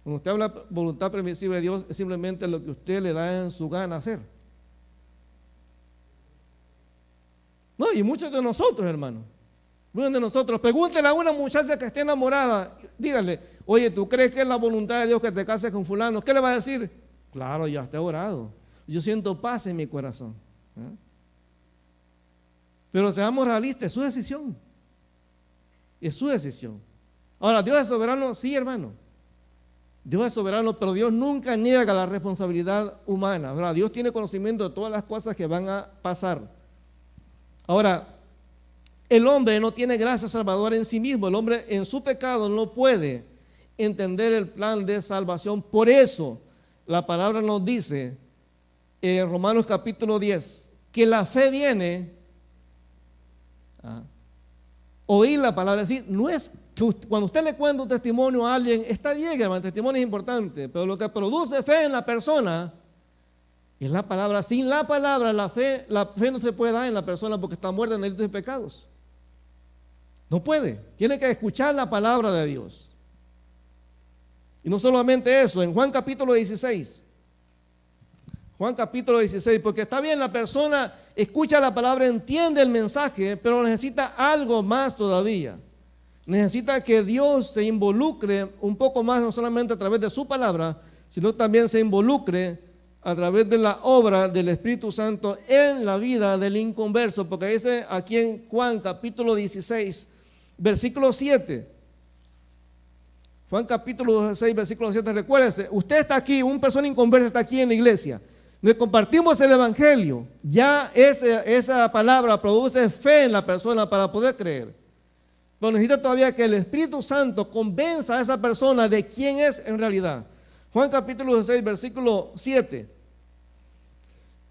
A: Cuando usted habla de voluntad permisiva de Dios, es simplemente lo que usted le da en su gana hacer. No, y muchos de nosotros, hermano, muchos de nosotros, pregúntenle a una muchacha que esté enamorada, dígale: oye, ¿tú crees que es la voluntad de Dios que te cases con fulano? ¿Qué le va a decir? Claro, ya está orado. Yo siento paz en mi corazón. Pero seamos realistas, es su decisión. Es su decisión. Ahora, ¿Dios es soberano? Sí, hermano. Dios es soberano, pero Dios nunca niega la responsabilidad humana, ¿verdad? Dios tiene conocimiento de todas las cosas que van a pasar. Ahora, el hombre no tiene gracia salvadora en sí mismo. El hombre en su pecado no puede entender el plan de salvación. Por eso la palabra nos dice en Romanos capítulo 10 que la fe viene a oír la palabra. Es decir, no es que cuando usted le cuenta un testimonio a alguien, está bien, hermano, el testimonio es importante, pero lo que produce fe en la persona es la palabra. Sin la palabra, la fe no se puede dar en la persona porque está muerta en delitos y pecados. No puede. Tiene que escuchar la palabra de Dios. Y no solamente eso, en Juan capítulo 16. Juan capítulo 16, porque está bien, la persona escucha la palabra, entiende el mensaje, pero necesita algo más todavía. Necesita que Dios se involucre un poco más, no solamente a través de su palabra, sino también se involucre a través de la obra del Espíritu Santo en la vida del inconverso, porque dice aquí en Juan capítulo 16, versículo 7. Juan capítulo 16, versículo 7, recuérdese, usted está aquí, una persona inconversa está aquí en la iglesia, le compartimos el evangelio, ya esa palabra produce fe en la persona para poder creer. Pero necesita todavía que el Espíritu Santo convenza a esa persona de quién es en realidad. Juan capítulo 16, versículo 7,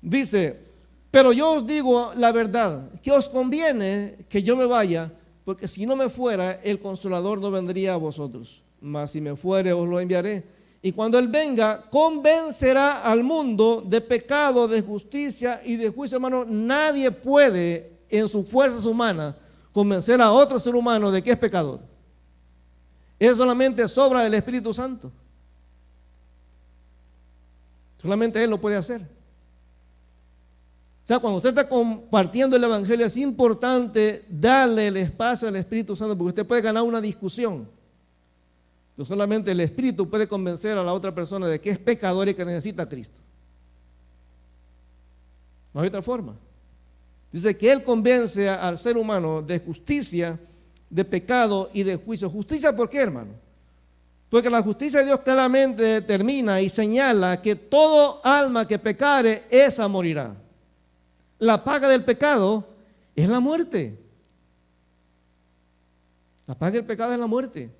A: dice, pero yo os digo la verdad, que os conviene que yo me vaya, porque si no me fuera, el Consolador no vendría a vosotros, mas si me fuere, os lo enviaré. Y cuando Él venga, convencerá al mundo de pecado, de justicia y de juicio. Hermano, nadie puede en sus fuerzas humanas convencer a otro ser humano de que es pecador. Es solamente obra del Espíritu Santo. Solamente Él lo puede hacer. O sea, cuando usted está compartiendo el evangelio, es importante darle el espacio al Espíritu Santo, porque usted puede ganar una discusión. Pero solamente el Espíritu puede convencer a la otra persona de que es pecador y que necesita a Cristo. No hay otra forma. Dice que Él convence al ser humano de justicia, de pecado y de juicio. ¿Justicia por qué, hermano? Porque la justicia de Dios claramente determina y señala que todo alma que pecare, esa morirá. La paga del pecado es la muerte. La paga del pecado es la muerte.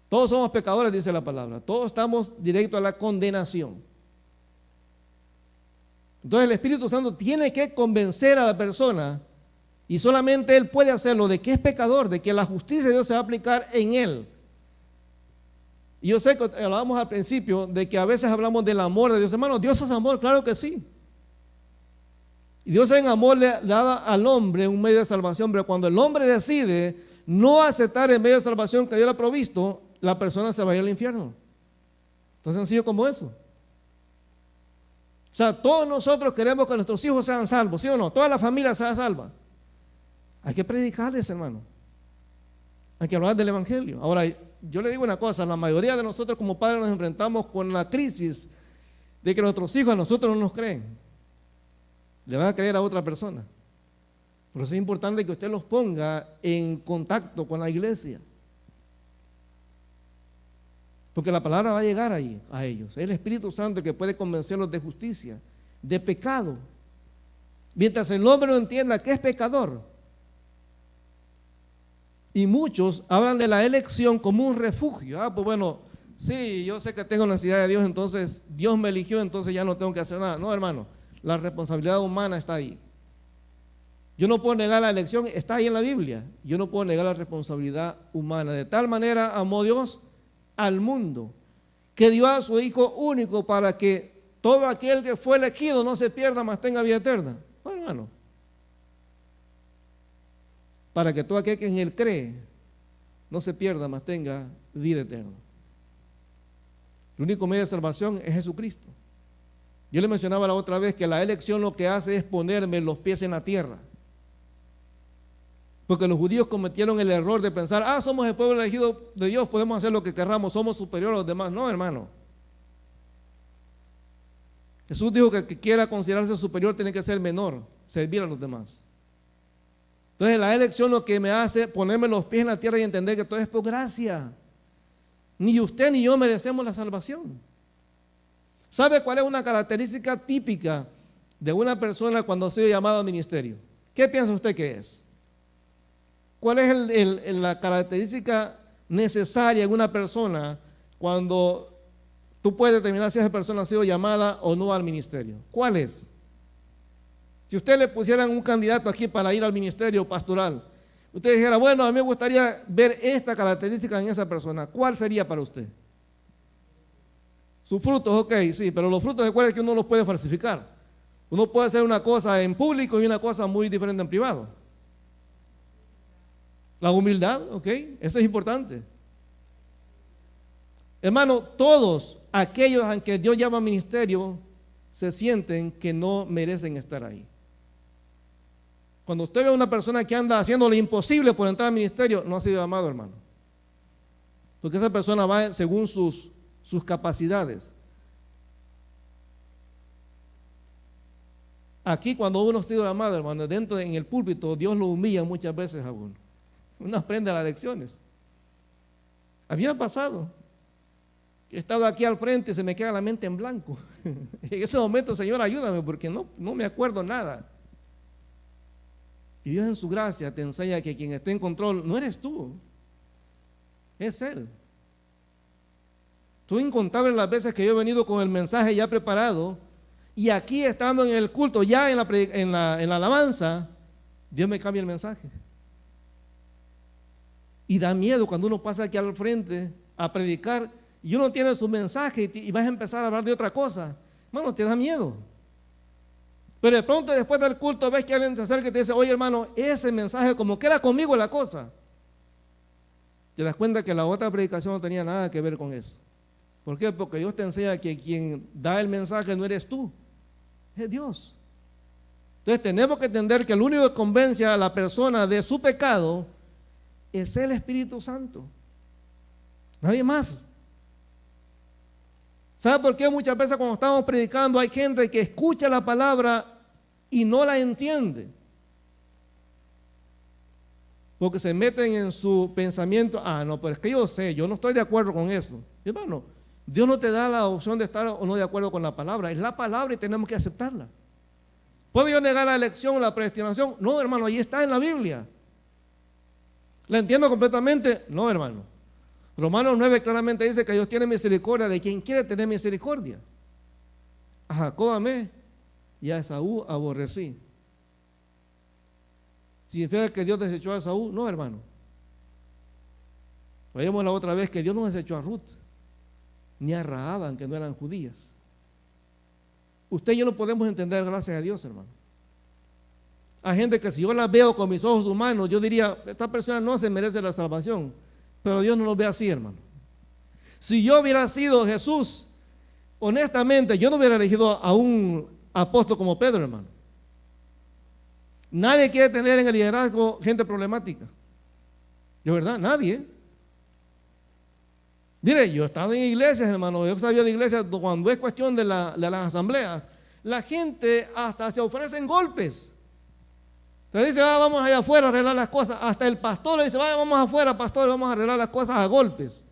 A: Todos somos pecadores, dice la palabra. Todos estamos directos a la condenación. Entonces el Espíritu Santo tiene que convencer a la persona, y solamente Él puede hacerlo, de que es pecador, de que la justicia de Dios se va a aplicar en Él. Y yo sé que hablábamos al principio de que a veces hablamos del amor de Dios. Hermano, Dios es amor, claro que sí. Y Dios en amor le da al hombre un medio de salvación, pero cuando el hombre decide no aceptar el medio de salvación que Dios le ha provisto, la persona se va a ir al infierno. Tan sencillo como eso. O sea, todos nosotros queremos que nuestros hijos sean salvos, ¿sí o no? Toda la familia sea salva. Hay que predicarles, hermano. Hay que hablar del evangelio. Ahora, yo le digo una cosa, la mayoría de nosotros como padres nos enfrentamos con la crisis de que nuestros hijos a nosotros no nos creen. Le van a creer a otra persona. Por eso es importante que usted los ponga en contacto con la iglesia. Porque la palabra va a llegar ahí a ellos. Es el Espíritu Santo que puede convencerlos de justicia, de pecado. Mientras el hombre no entienda que es pecador. Y muchos hablan de la elección como un refugio. Pues bueno, sí, yo sé que tengo necesidad de Dios, entonces Dios me eligió, entonces ya no tengo que hacer nada. No, hermano, la responsabilidad humana está ahí. Yo no puedo negar la elección, está ahí en la Biblia. Yo no puedo negar la responsabilidad humana. De tal manera amó Dios al mundo, que dio a su Hijo único para que todo aquel que fue elegido no se pierda, mas tenga vida eterna. Bueno, hermano, para que todo aquel que en Él cree no se pierda, mas tenga vida eterna. El único medio de salvación es Jesucristo. Yo le mencionaba la otra vez que la elección lo que hace es ponerme los pies en la tierra. Porque los judíos cometieron el error de pensar, somos el pueblo elegido de Dios, podemos hacer lo que querramos, somos superiores a los demás. No, hermano. Jesús dijo que el que quiera considerarse superior tiene que ser menor, servir a los demás. Entonces la elección lo que me hace ponerme los pies en la tierra y entender que todo es por gracia. Ni usted ni yo merecemos la salvación. ¿Sabe cuál es una característica típica de una persona cuando ha sido llamada al ministerio? ¿Qué piensa usted que es? ¿Cuál es la característica necesaria en una persona cuando tú puedes determinar si esa persona ha sido llamada o no al ministerio? ¿Cuál es? Si usted le pusieran un candidato aquí para ir al ministerio pastoral, usted dijera, bueno, a mí me gustaría ver esta característica en esa persona, ¿cuál sería para usted? Sus frutos, ok, sí, pero los frutos, recuerden que uno los puede falsificar. Uno puede hacer una cosa en público y una cosa muy diferente en privado. La humildad, ok, eso es importante. Hermano, todos aquellos a que Dios llama ministerio se sienten que no merecen estar ahí. Cuando usted ve a una persona que anda haciendo lo imposible por entrar al ministerio, no ha sido llamado, hermano. Porque esa persona va según sus capacidades. Aquí cuando uno sigue la madre, hermano, dentro en el púlpito, Dios lo humilla muchas veces a uno. Uno aprende las lecciones. A mí me ha pasado. He estado aquí al frente y se me queda la mente en blanco. En ese momento, Señor, ayúdame porque no me acuerdo nada. Y Dios en su gracia te enseña que quien está en control no eres tú, es Él. Son incontables las veces que yo he venido con el mensaje ya preparado y aquí estando en el culto, ya en la alabanza, Dios me cambia el mensaje. Y da miedo cuando uno pasa aquí al frente a predicar y uno tiene su mensaje y vas a empezar a hablar de otra cosa. Hermano, te da miedo. Pero de pronto después del culto ves que alguien se acerca y te dice, oye hermano, ese mensaje como que era conmigo la cosa. Te das cuenta que la otra predicación no tenía nada que ver con eso. ¿Por qué? Porque Dios te enseña que quien da el mensaje no eres tú, es Dios. Entonces tenemos que entender que el único que convence a la persona de su pecado es el Espíritu Santo. Nadie más. ¿Sabe por qué muchas veces cuando estamos predicando hay gente que escucha la palabra y no la entiende? Porque se meten en su pensamiento, no, pero es que yo sé, yo no estoy de acuerdo con eso. Hermano, Dios no te da la opción de estar o no de acuerdo con la palabra, es la palabra y tenemos que aceptarla. ¿Puedo yo negar la elección, la predestinación? No, hermano, ahí está en la Biblia. ¿La entiendo completamente? No, hermano. Romanos 9 claramente dice que Dios tiene misericordia de quien quiere tener misericordia. A Jacob amé y a Esaú aborrecí. ¿Significa que Dios desechó a Esaú? No, hermano. Veíamos la otra vez que Dios no desechó a Ruth, ni a Rahab, aunque no eran judías. Usted y yo no podemos entender, gracias a Dios, hermano. Hay gente que si yo la veo con mis ojos humanos, yo diría, esta persona no se merece la salvación. Pero Dios no lo ve así, hermano. Si yo hubiera sido Jesús, honestamente, yo no hubiera elegido a un apóstol como Pedro, hermano. Nadie quiere tener en el liderazgo gente problemática. ¿De verdad? Nadie. Mire, yo he estado en iglesias, hermano, yo sabía de iglesias cuando es cuestión de las asambleas, la gente hasta se ofrecen golpes. Te dice, vamos allá afuera a arreglar las cosas. Hasta el pastor le dice, vamos afuera, pastor, vamos a arreglar las cosas a golpes.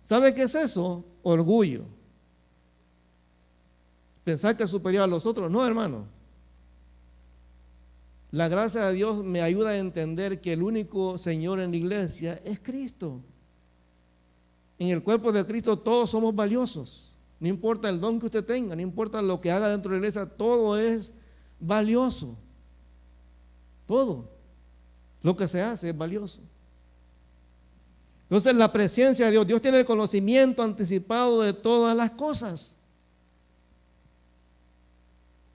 A: ¿Sabe qué es eso? Orgullo. Pensar que es superior a los otros. No, hermano. La gracia de Dios me ayuda a entender que el único Señor en la iglesia es Cristo. En el cuerpo de Cristo todos somos valiosos. No importa el don que usted tenga, no importa lo que haga dentro de la iglesia, todo es valioso. Todo lo que se hace es valioso. Entonces la presencia de Dios, Dios tiene el conocimiento anticipado de todas las cosas.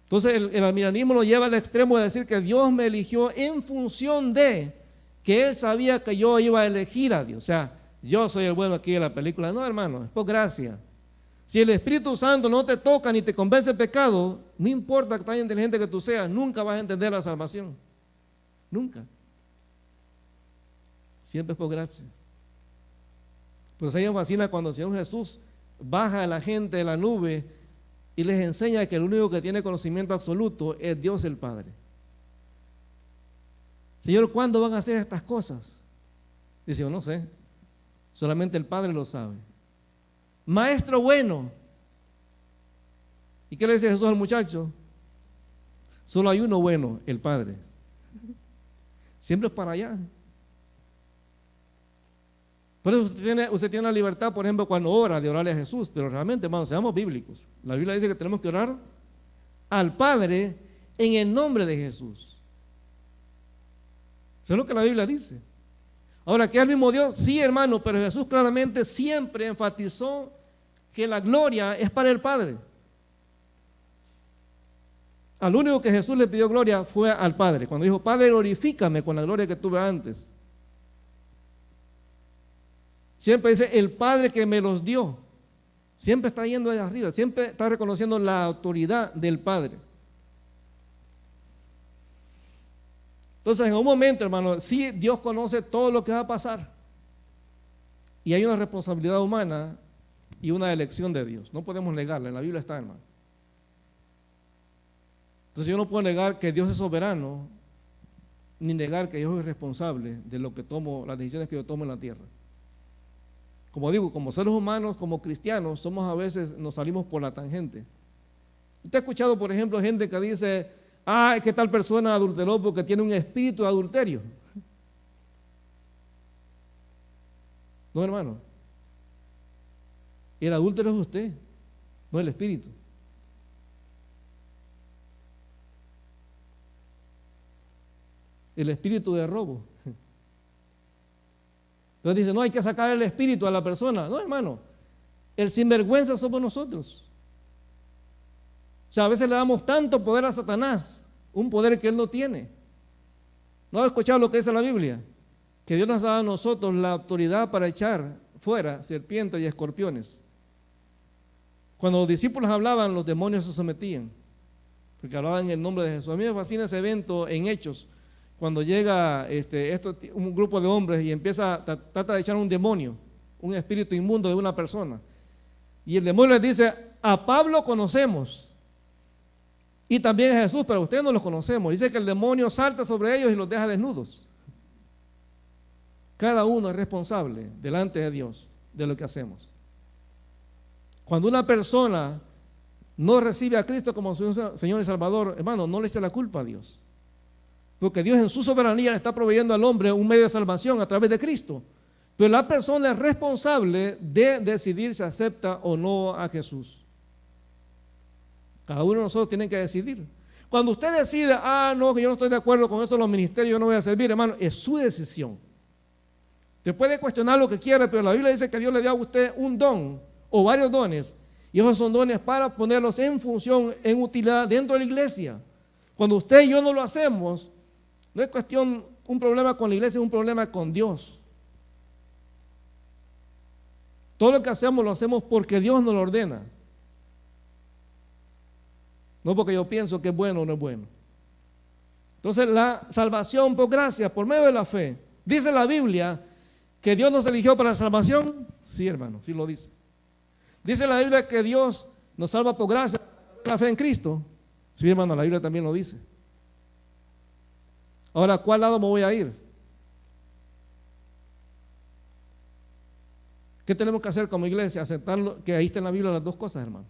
A: Entonces el almiranismo lo lleva al extremo de decir que Dios me eligió en función de que Él sabía que yo iba a elegir a Dios. O sea, yo soy el bueno aquí de la película. No, hermano, es por gracia. Si el Espíritu Santo no te toca ni te convence el pecado, no importa que tan inteligente que tú seas, nunca vas a entender la salvación. Nunca. Siempre es por gracia. Pues a mí me fascina cuando el Señor Jesús baja a la gente de la nube y les enseña que el único que tiene conocimiento absoluto es Dios el Padre. Señor, ¿cuándo van a hacer estas cosas? Dice, yo no sé, solamente el Padre lo sabe. Maestro bueno. ¿Y qué le dice Jesús al muchacho? Solo hay uno bueno, el Padre. Siempre es para allá. Por eso usted tiene la libertad, por ejemplo, cuando ora, de orarle a Jesús. Pero realmente, hermanos, seamos bíblicos. La Biblia dice que tenemos que orar al Padre en el nombre de Jesús. Eso es lo que la Biblia dice. Ahora, ¿que es el mismo Dios? Sí, hermano, pero Jesús claramente siempre enfatizó que la gloria es para el Padre. Al único que Jesús le pidió gloria fue al Padre, cuando dijo, Padre, glorifícame con la gloria que tuve antes. Siempre dice, el Padre que me los dio. Siempre está yendo de arriba, siempre está reconociendo la autoridad del Padre. Entonces, en un momento, hermano, sí, Dios conoce todo lo que va a pasar. Y hay una responsabilidad humana y una elección de Dios. No podemos negarla, en la Biblia está, hermano. Entonces yo no puedo negar que Dios es soberano, ni negar que Dios es responsable de lo que tomo, las decisiones que yo tomo en la tierra. Como digo, como seres humanos, como cristianos, somos a veces, nos salimos por la tangente. Usted ha escuchado, por ejemplo, gente que dice, es que tal persona adulteró porque tiene un espíritu de adulterio. No, hermano. El adúltero es usted, no el espíritu. El espíritu de robo. Entonces dice, no, hay que sacar el espíritu a la persona. No, hermano, el sinvergüenza somos nosotros. O sea, a veces le damos tanto poder a Satanás, un poder que él no tiene. ¿No has escuchado lo que dice la Biblia? Que Dios nos ha dado a nosotros la autoridad para echar fuera serpientes y escorpiones. Cuando los discípulos hablaban, los demonios se sometían, porque hablaban en el nombre de Jesús. A mí me fascina ese evento en Hechos, cuando llega un grupo de hombres y trata de echar un demonio, un espíritu inmundo de una persona. Y el demonio les dice, a Pablo conocemos y también a Jesús, pero a ustedes no los conocemos. Dice que el demonio salta sobre ellos y los deja desnudos. Cada uno es responsable delante de Dios de lo que hacemos. Cuando una persona no recibe a Cristo como su Señor y Salvador, hermano, no le eche la culpa a Dios. Porque Dios en su soberanía le está proveyendo al hombre un medio de salvación a través de Cristo. Pero la persona es responsable de decidir si acepta o no a Jesús. Cada uno de nosotros tiene que decidir. Cuando usted decide, no, que yo no estoy de acuerdo con eso en los ministerios, yo no voy a servir, hermano, es su decisión. Usted puede cuestionar lo que quiera, pero la Biblia dice que Dios le dio a usted un don o varios dones, y esos son dones para ponerlos en función, en utilidad dentro de la iglesia. Cuando usted y yo no lo hacemos, no es cuestión, un problema con la iglesia, es un problema con Dios. Todo lo que hacemos lo hacemos porque Dios nos lo ordena. No porque yo pienso que es bueno o no es bueno. Entonces la salvación por gracia, por medio de la fe. Dice la Biblia que Dios nos eligió para la salvación. Sí, hermano, sí lo dice. Dice la Biblia que Dios nos salva por gracia, por la fe en Cristo. Sí, hermano, la Biblia también lo dice. Ahora, ¿a cuál lado me voy a ir? ¿Qué tenemos que hacer como iglesia? Aceptar que ahí está en la Biblia las dos cosas, hermano.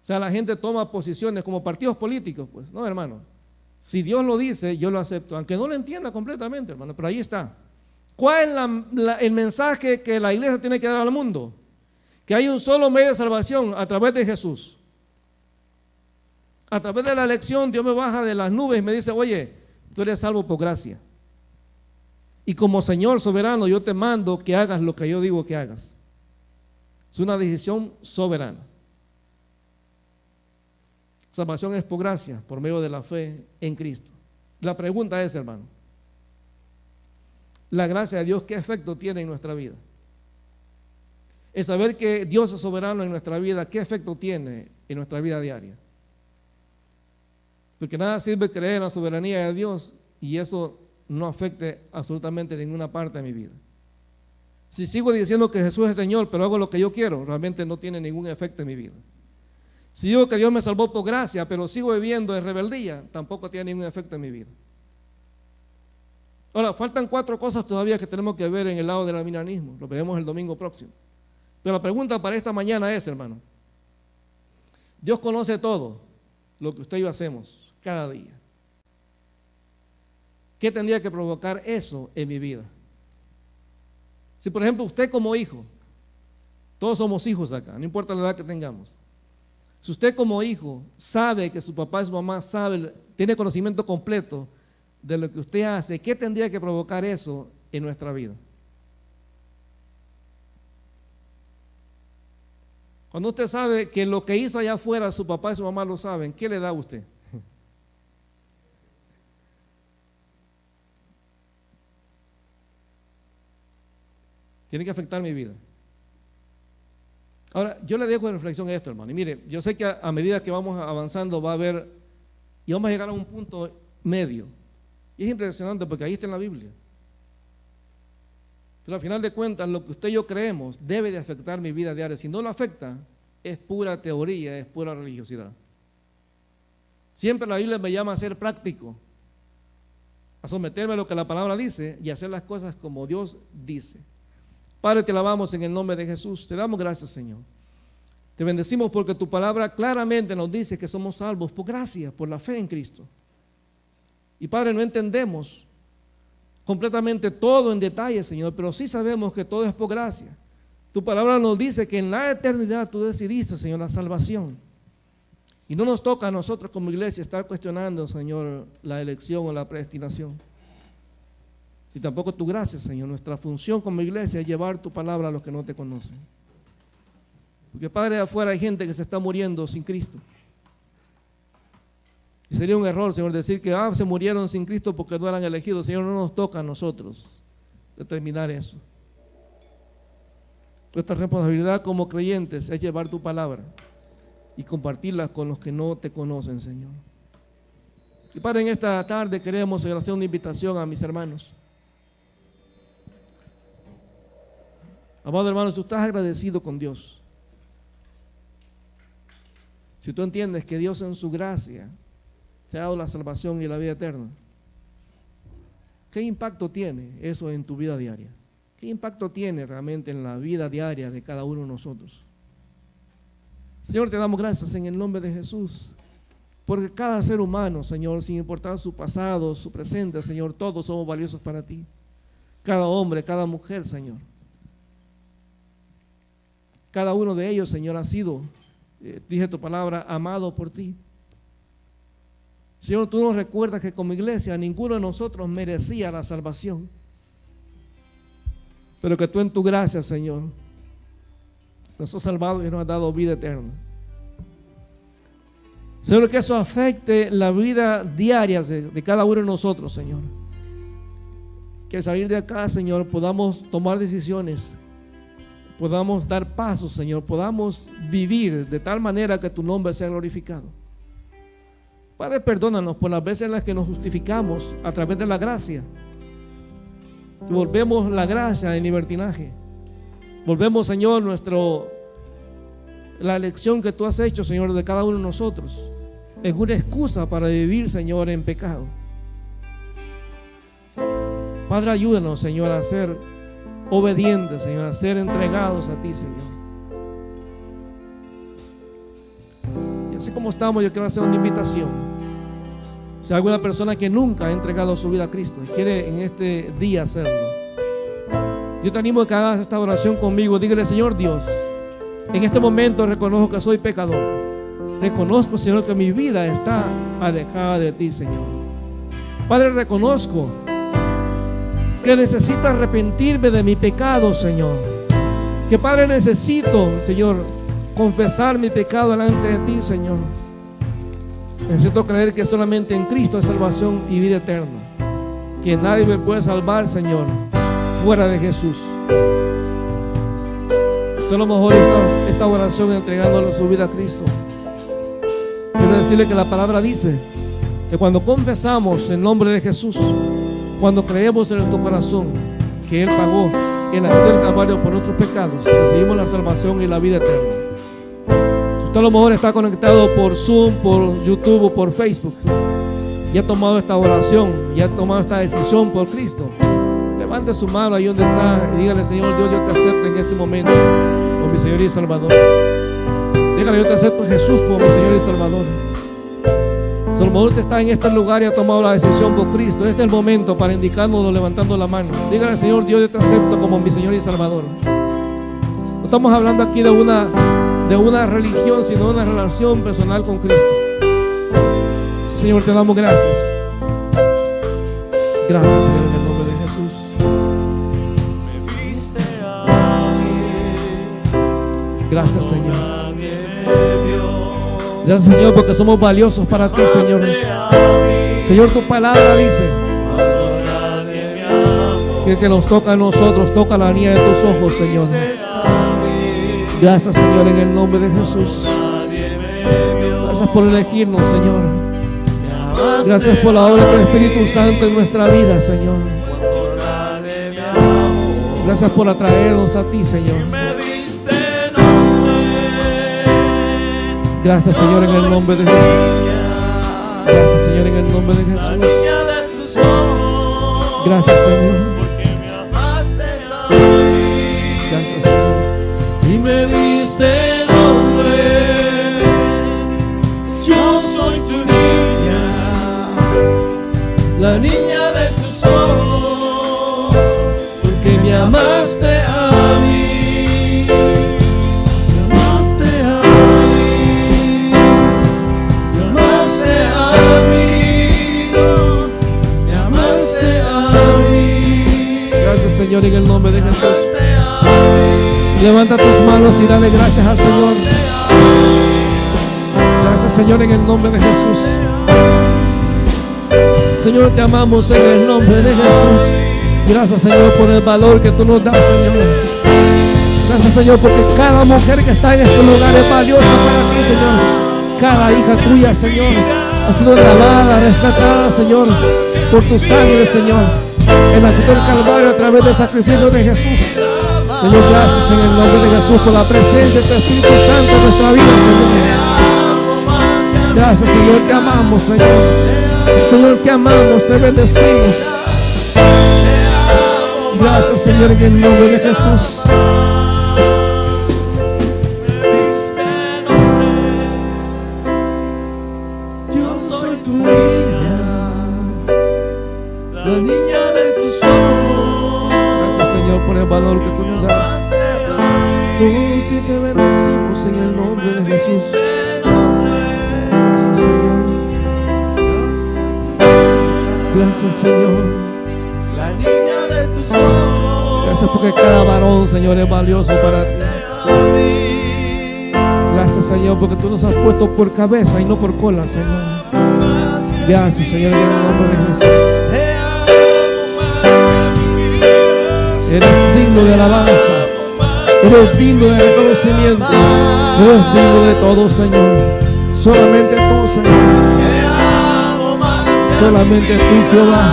A: O sea, la gente toma posiciones como partidos políticos, pues. No, hermano. Si Dios lo dice, yo lo acepto, aunque no lo entienda completamente, hermano, pero ahí está. ¿Cuál es el mensaje que la iglesia tiene que dar al mundo? Que hay un solo medio de salvación a través de Jesús. A través de la elección, Dios me baja de las nubes y me dice, oye, tú eres salvo por gracia. Y como Señor soberano, yo te mando que hagas lo que yo digo que hagas. Es una decisión soberana. Salvación es por gracia, por medio de la fe en Cristo. La pregunta es, hermano, la gracia de Dios, ¿qué efecto tiene en nuestra vida? El saber que Dios es soberano en nuestra vida, ¿qué efecto tiene en nuestra vida diaria? Porque nada sirve creer en la soberanía de Dios y eso no afecte absolutamente ninguna parte de mi vida. Si sigo diciendo que Jesús es Señor, pero hago lo que yo quiero, realmente no tiene ningún efecto en mi vida. Si digo que Dios me salvó por gracia, pero sigo viviendo en rebeldía, tampoco tiene ningún efecto en mi vida. Ahora, faltan 4 cosas todavía que tenemos que ver en el lado del arminianismo. Lo veremos el domingo próximo. Pero la pregunta para esta mañana es, hermano, Dios conoce todo lo que usted y yo hacemos cada día. ¿Qué tendría que provocar eso en mi vida? Si, por ejemplo, usted como hijo, todos somos hijos acá, no importa la edad que tengamos. Si usted como hijo sabe que su papá y su mamá tiene conocimiento completo de lo que usted hace, ¿qué tendría que provocar eso en nuestra vida? Cuando usted sabe que lo que hizo allá afuera su papá y su mamá lo saben, ¿qué le da a usted? Tiene que afectar mi vida. Ahora, yo le dejo de reflexión esto, hermano. Y mire, yo sé que a medida que vamos avanzando va a haber, y vamos a llegar a un punto medio. Y es impresionante porque ahí está en la Biblia. Pero al final de cuentas, lo que usted y yo creemos debe de afectar mi vida diaria. Si no lo afecta, es pura teoría, es pura religiosidad. Siempre la Biblia me llama a ser práctico, a someterme a lo que la palabra dice y hacer las cosas como Dios dice. Padre, te alabamos en el nombre de Jesús. Te damos gracias, Señor. Te bendecimos porque tu palabra claramente nos dice que somos salvos por gracia, por la fe en Cristo. Y Padre, no entendemos completamente todo en detalle, Señor, pero sí sabemos que todo es por gracia. Tu palabra nos dice que en la eternidad tú decidiste, Señor, la salvación. Y no nos toca a nosotros como iglesia estar cuestionando, Señor, la elección o la predestinación. Y tampoco tu gracia, Señor. Nuestra función como iglesia es llevar tu palabra a los que no te conocen. Porque, Padre, afuera hay gente que se está muriendo sin Cristo. Y sería un error, Señor, decir que se murieron sin Cristo porque no eran elegidos. Señor, no nos toca a nosotros determinar eso. Nuestra responsabilidad como creyentes es llevar tu palabra y compartirla con los que no te conocen, Señor. Y Padre, en esta tarde queremos, Señor, hacer una invitación a mis hermanos. Amado hermano, si tú estás agradecido con Dios, si tú entiendes que Dios en su gracia te ha dado la salvación y la vida eterna, ¿qué impacto tiene eso en tu vida diaria? ¿Qué impacto tiene realmente en la vida diaria de cada uno de nosotros? Señor, te damos gracias en el nombre de Jesús, porque cada ser humano, Señor, sin importar su pasado, su presente, Señor, todos somos valiosos para ti. Cada hombre, cada mujer, Señor. Cada uno de ellos, Señor, ha sido, dije tu palabra, amado por ti. Señor, tú nos recuerdas que como iglesia ninguno de nosotros merecía la salvación, pero que tú en tu gracia, Señor, nos has salvado y nos has dado vida eterna. Señor, que eso afecte la vida diaria de cada uno de nosotros, Señor. Que al salir de acá, Señor, podamos tomar decisiones, podamos dar pasos, Señor, podamos vivir de tal manera que tu nombre sea glorificado. Padre, perdónanos por las veces en las que nos justificamos a través de la gracia y volvemos la gracia en libertinaje. Volvemos, Señor, la elección que tú has hecho, Señor, de cada uno de nosotros es una excusa para vivir, Señor, en pecado. Padre, ayúdanos, Señor, a ser obedientes, Señor, a ser entregados a ti, Señor. Y así como estamos, yo quiero hacer una invitación. Si hay alguna persona que nunca ha entregado su vida a Cristo y quiere en este día hacerlo, yo te animo a que hagas esta oración conmigo. Dígale: Señor Dios, en este momento reconozco que soy pecador. Reconozco, Señor, que mi vida está alejada de ti, Señor. Padre, reconozco que necesito arrepentirme de mi pecado, Señor. Que, Padre, necesito, Señor, confesar mi pecado delante de ti, Señor. Necesito creer que solamente en Cristo hay salvación y vida eterna. Que nadie me puede salvar, Señor, fuera de Jesús. Usted a lo mejor esta oración entregándole su vida a Cristo. Quiero decirle que la palabra dice que cuando confesamos el nombre de Jesús, cuando creemos en nuestro corazón que Él pagó en la cruz del Calvario por nuestros pecados, recibimos la salvación y la vida eterna. Si usted a lo mejor está conectado por Zoom, por YouTube o por Facebook y ha tomado esta oración y ha tomado esta decisión por Cristo, levante su mano ahí donde está y dígale: Señor Dios, yo te acepto en este momento como mi Señor y Salvador. Dígale: yo te acepto, Jesús, como mi Señor y Salvador. Si a lo mejor usted está en este lugar y ha tomado la decisión por Cristo, este es el momento para indicarnos levantando la mano. Dígale: Señor Dios, yo te acepto como mi Señor y Salvador. No estamos hablando aquí de una religión, sino de una relación personal con Cristo. Sí, Señor, te damos gracias. Gracias, Señor, en el nombre de Jesús. Gracias, Señor. Gracias, Señor, porque somos valiosos para ti, Señor. Señor, tu palabra dice que el que nos toca a nosotros toca la niña de tus ojos, Señor. Gracias, Señor, en el nombre de Jesús. Gracias por elegirnos, Señor. Gracias por la obra del Espíritu Santo en nuestra vida, Señor. Gracias por atraernos a ti, Señor. Gracias, Señor, en el nombre de Jesús. Gracias, Señor, en el nombre de Jesús.
B: La niña de tus ojos,
A: Gracias, Señor.
B: porque me amaste a mí.
A: Gracias, Señor.
B: Y me diste nombre. Yo soy tu niña, la niña de tus ojos, porque me amaste a mí. Me amaste a mí. Me amaste a mí. Me amaste a mí.
A: Gracias, Señor, en el nombre de Jesús.
B: Amaste a mí.
A: Levanta tus manos y dale gracias al Señor. Gracias, Señor, en el nombre de Jesús. Señor, te amamos en el nombre de Jesús. Gracias, Señor, por el valor que tú nos das, Señor. Gracias, Señor, porque cada mujer que está en este lugar es valiosa para ti, Señor. Cada hija tuya, Señor, ha sido lavada, rescatada, Señor, por tu sangre, Señor, en la cruz del Calvario a través del sacrificio de Jesús. Señor, gracias en el nombre de Jesús por la presencia de tu Espíritu Santo en nuestra vida, Señor. Gracias, Señor, te amamos, Señor. Señor, te amamos, te bendecimos. Gracias, Señor, en el nombre de Jesús.
B: Yo soy tu niña, la niña de tus ojos.
A: Gracias, Señor, por el valor que tú nos das. Oh, sí, te bendecimos en el nombre de Jesús. Gracias, Señor. Gracias, Señor.
B: La niña de tus ojos.
A: Gracias porque cada varón, Señor, es valioso para ti. Gracias, Señor, porque tú nos has puesto por cabeza y no por cola, Señor. Gracias, Señor, en el nombre de Jesús. Eres digno de alabanza. Eres digno de reconocimiento. Eres digno de todo, Señor. Solamente tú, Señor. Solamente tú, Jehová.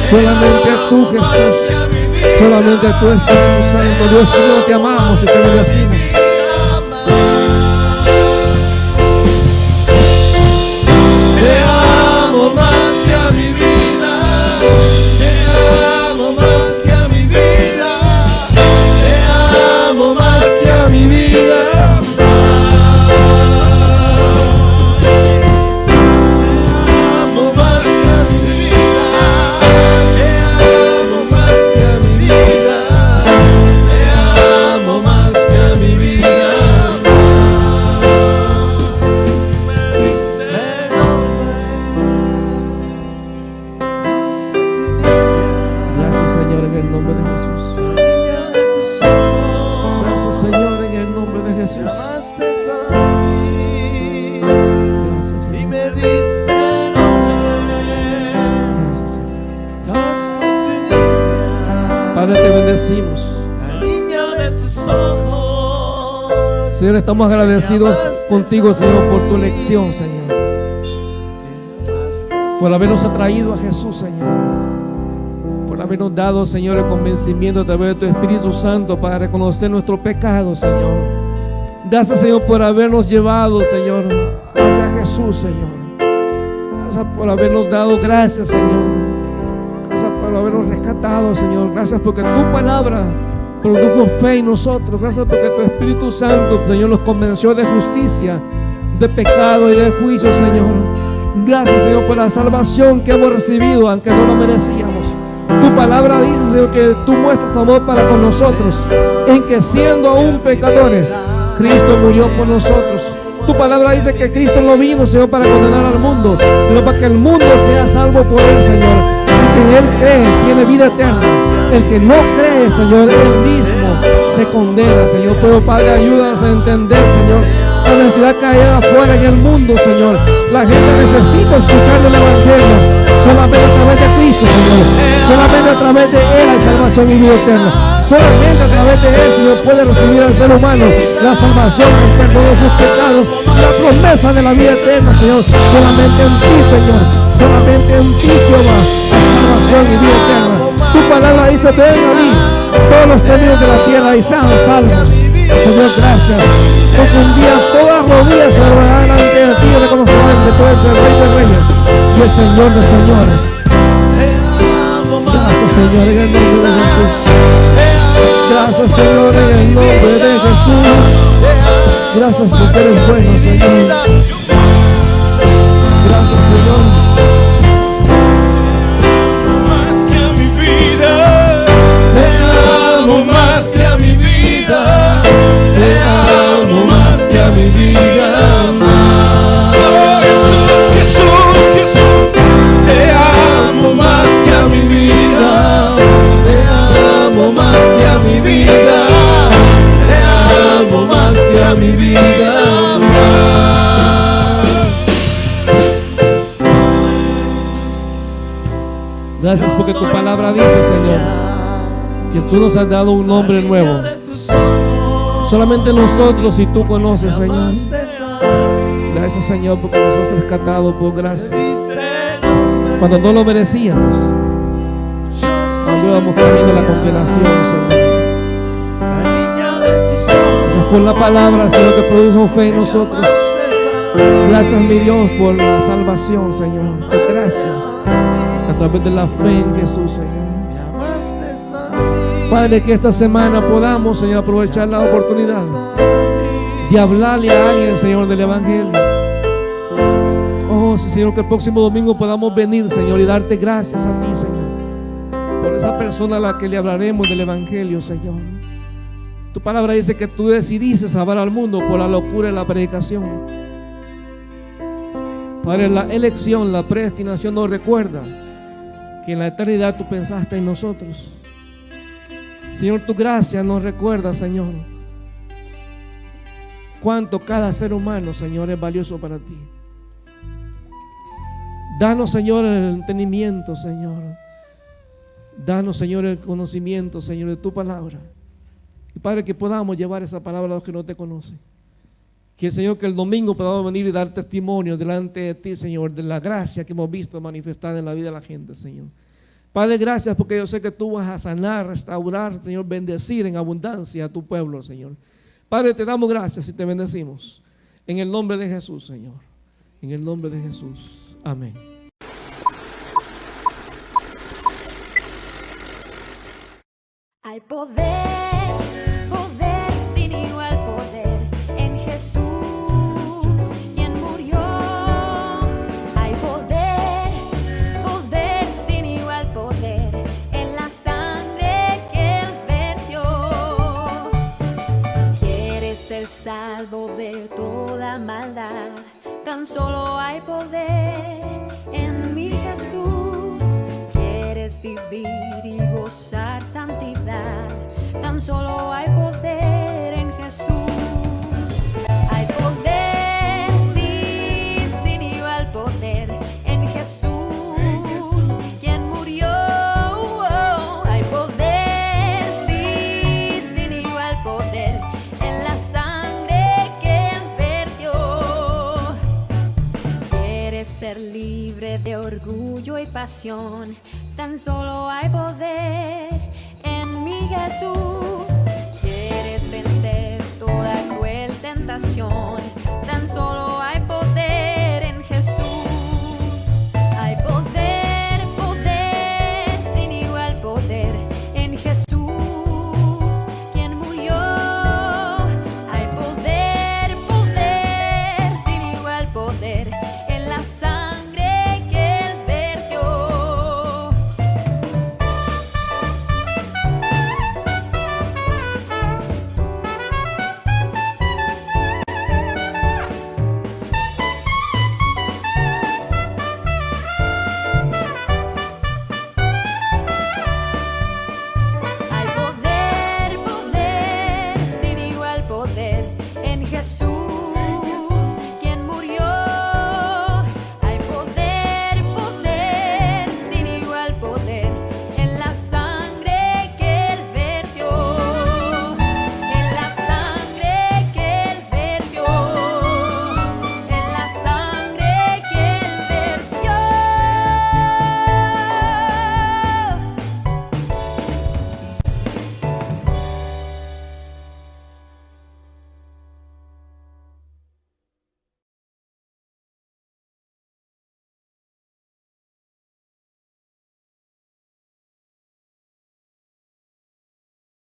A: Solamente tú, Jesús. Solamente tú, Espíritu Santo. Dios mío, te amamos y te bendecimos.
B: Te amo más que a mi vida. Te amo más que a mi vida. Te amo más que a mi vida.
A: Señor, estamos agradecidos contigo, Señor, por tu elección, Señor, por habernos atraído a Jesús, Señor, por habernos dado, Señor, el convencimiento a través de tu Espíritu Santo para reconocer nuestro pecado, Señor. Gracias, Señor, por habernos llevado, Señor, hacia Jesús, Señor. Gracias por habernos dado gracias, Señor. Gracias por habernos rescatado, Señor. Gracias porque tu palabra produjo fe en nosotros. Gracias porque tu Espíritu Santo, Señor, nos convenció de justicia, de pecado y de juicio, Señor. Gracias, Señor, por la salvación que hemos recibido, aunque no lo merecíamos. Tu palabra dice, Señor, que tú muestras tu amor para con nosotros, en que siendo aún pecadores, Cristo murió por nosotros. Tu palabra dice que Cristo no vino, Señor, para condenar al mundo, sino para que el mundo sea salvo por Él, Señor. Y que Él cree, tiene vida eterna. El que no cree, Señor, Él mismo se condena, Señor. Pero, Padre, ayúdanos a entender, Señor, la necesidad que hay afuera en el mundo, Señor. La gente necesita escuchar el Evangelio. Solamente a través de Cristo, Señor. Solamente a través de Él hay salvación y vida eterna. Solamente a través de Él, Señor, puede recibir al ser humano la salvación, el perdón de sus pecados, la promesa de la vida eterna, Señor. Solamente en ti, Señor. Solamente en ti, Jehová, hay salvación y vida eterna. Tu palabra dice: ven a mí todos los términos de la tierra y sean salvos. Señor, gracias. Porque un día todas las rodillas se doblarán delante de ti y reconocerán que tú eres el Rey de Reyes y el Señor de Señores. Gracias, Señor, en el nombre de Jesús. Gracias, Señor, en el nombre de Jesús. Gracias porque eres bueno, Señor. Gracias, Señor.
B: Más que a mi vida, te amo más que a mi vida, te amo más que a mi vida. Oh, Jesús, Jesús, Jesús, te amo más que a mi vida, te amo más que a mi vida, te amo más que a mi vida.
A: Gracias porque tu palabra dice, Señor, que tú nos has dado un nombre nuevo. Solamente nosotros y tú conoces, Señor. Gracias, Señor, porque nos has rescatado por gracia. Cuando no lo merecíamos, cuando íbamos camino a la condenación, Señor. Gracias por la palabra, Señor, que produjo fe en nosotros. Gracias, mi Dios, por la salvación, Señor. Por gracia. A través de la fe en Jesús, Señor. Padre, que esta semana podamos, Señor, aprovechar la oportunidad de hablarle a alguien, Señor, del Evangelio. Oh, sí, Señor, que el próximo domingo podamos venir, Señor, y darte gracias a ti, Señor, por esa persona a la que le hablaremos del Evangelio, Señor. Tu palabra dice que tú decidiste salvar al mundo por la locura de la predicación. Padre, la elección, la predestinación nos recuerda que en la eternidad tú pensaste en nosotros. Señor, tu gracia nos recuerda, Señor, cuánto cada ser humano, Señor, es valioso para ti. Danos, Señor, el entendimiento, Señor. Danos, Señor, el conocimiento, Señor, de tu palabra. Y Padre, que podamos llevar esa palabra a los que no te conocen. Que, Señor, que el domingo podamos venir y dar testimonio delante de ti, Señor, de la gracia que hemos visto manifestada en la vida de la gente, Señor. Padre, gracias porque yo sé que tú vas a sanar, restaurar, Señor, bendecir en abundancia a tu pueblo, Señor. Padre, te damos gracias y te bendecimos. En el nombre de Jesús, Señor. En el nombre de Jesús. Amén.
C: Hay poder, poder sin igual poder en Jesús, quien murió. Hay poder, poder sin igual poder en la sangre que Él vertió. Quieres ser salvo de toda maldad, tan solo hay poder en mi Jesús. Quieres vivir y gozar santidad, tan solo hay poder en Jesús. Hay poder, sí, sin igual poder en Jesús, quien murió. Hay poder, sí, sin igual poder en la sangre que Él vertió. Quieres ser libre de orgullo y pasión, tan solo hay poder en mi Jesús. Quieres vencer toda cruel tentación, tan solo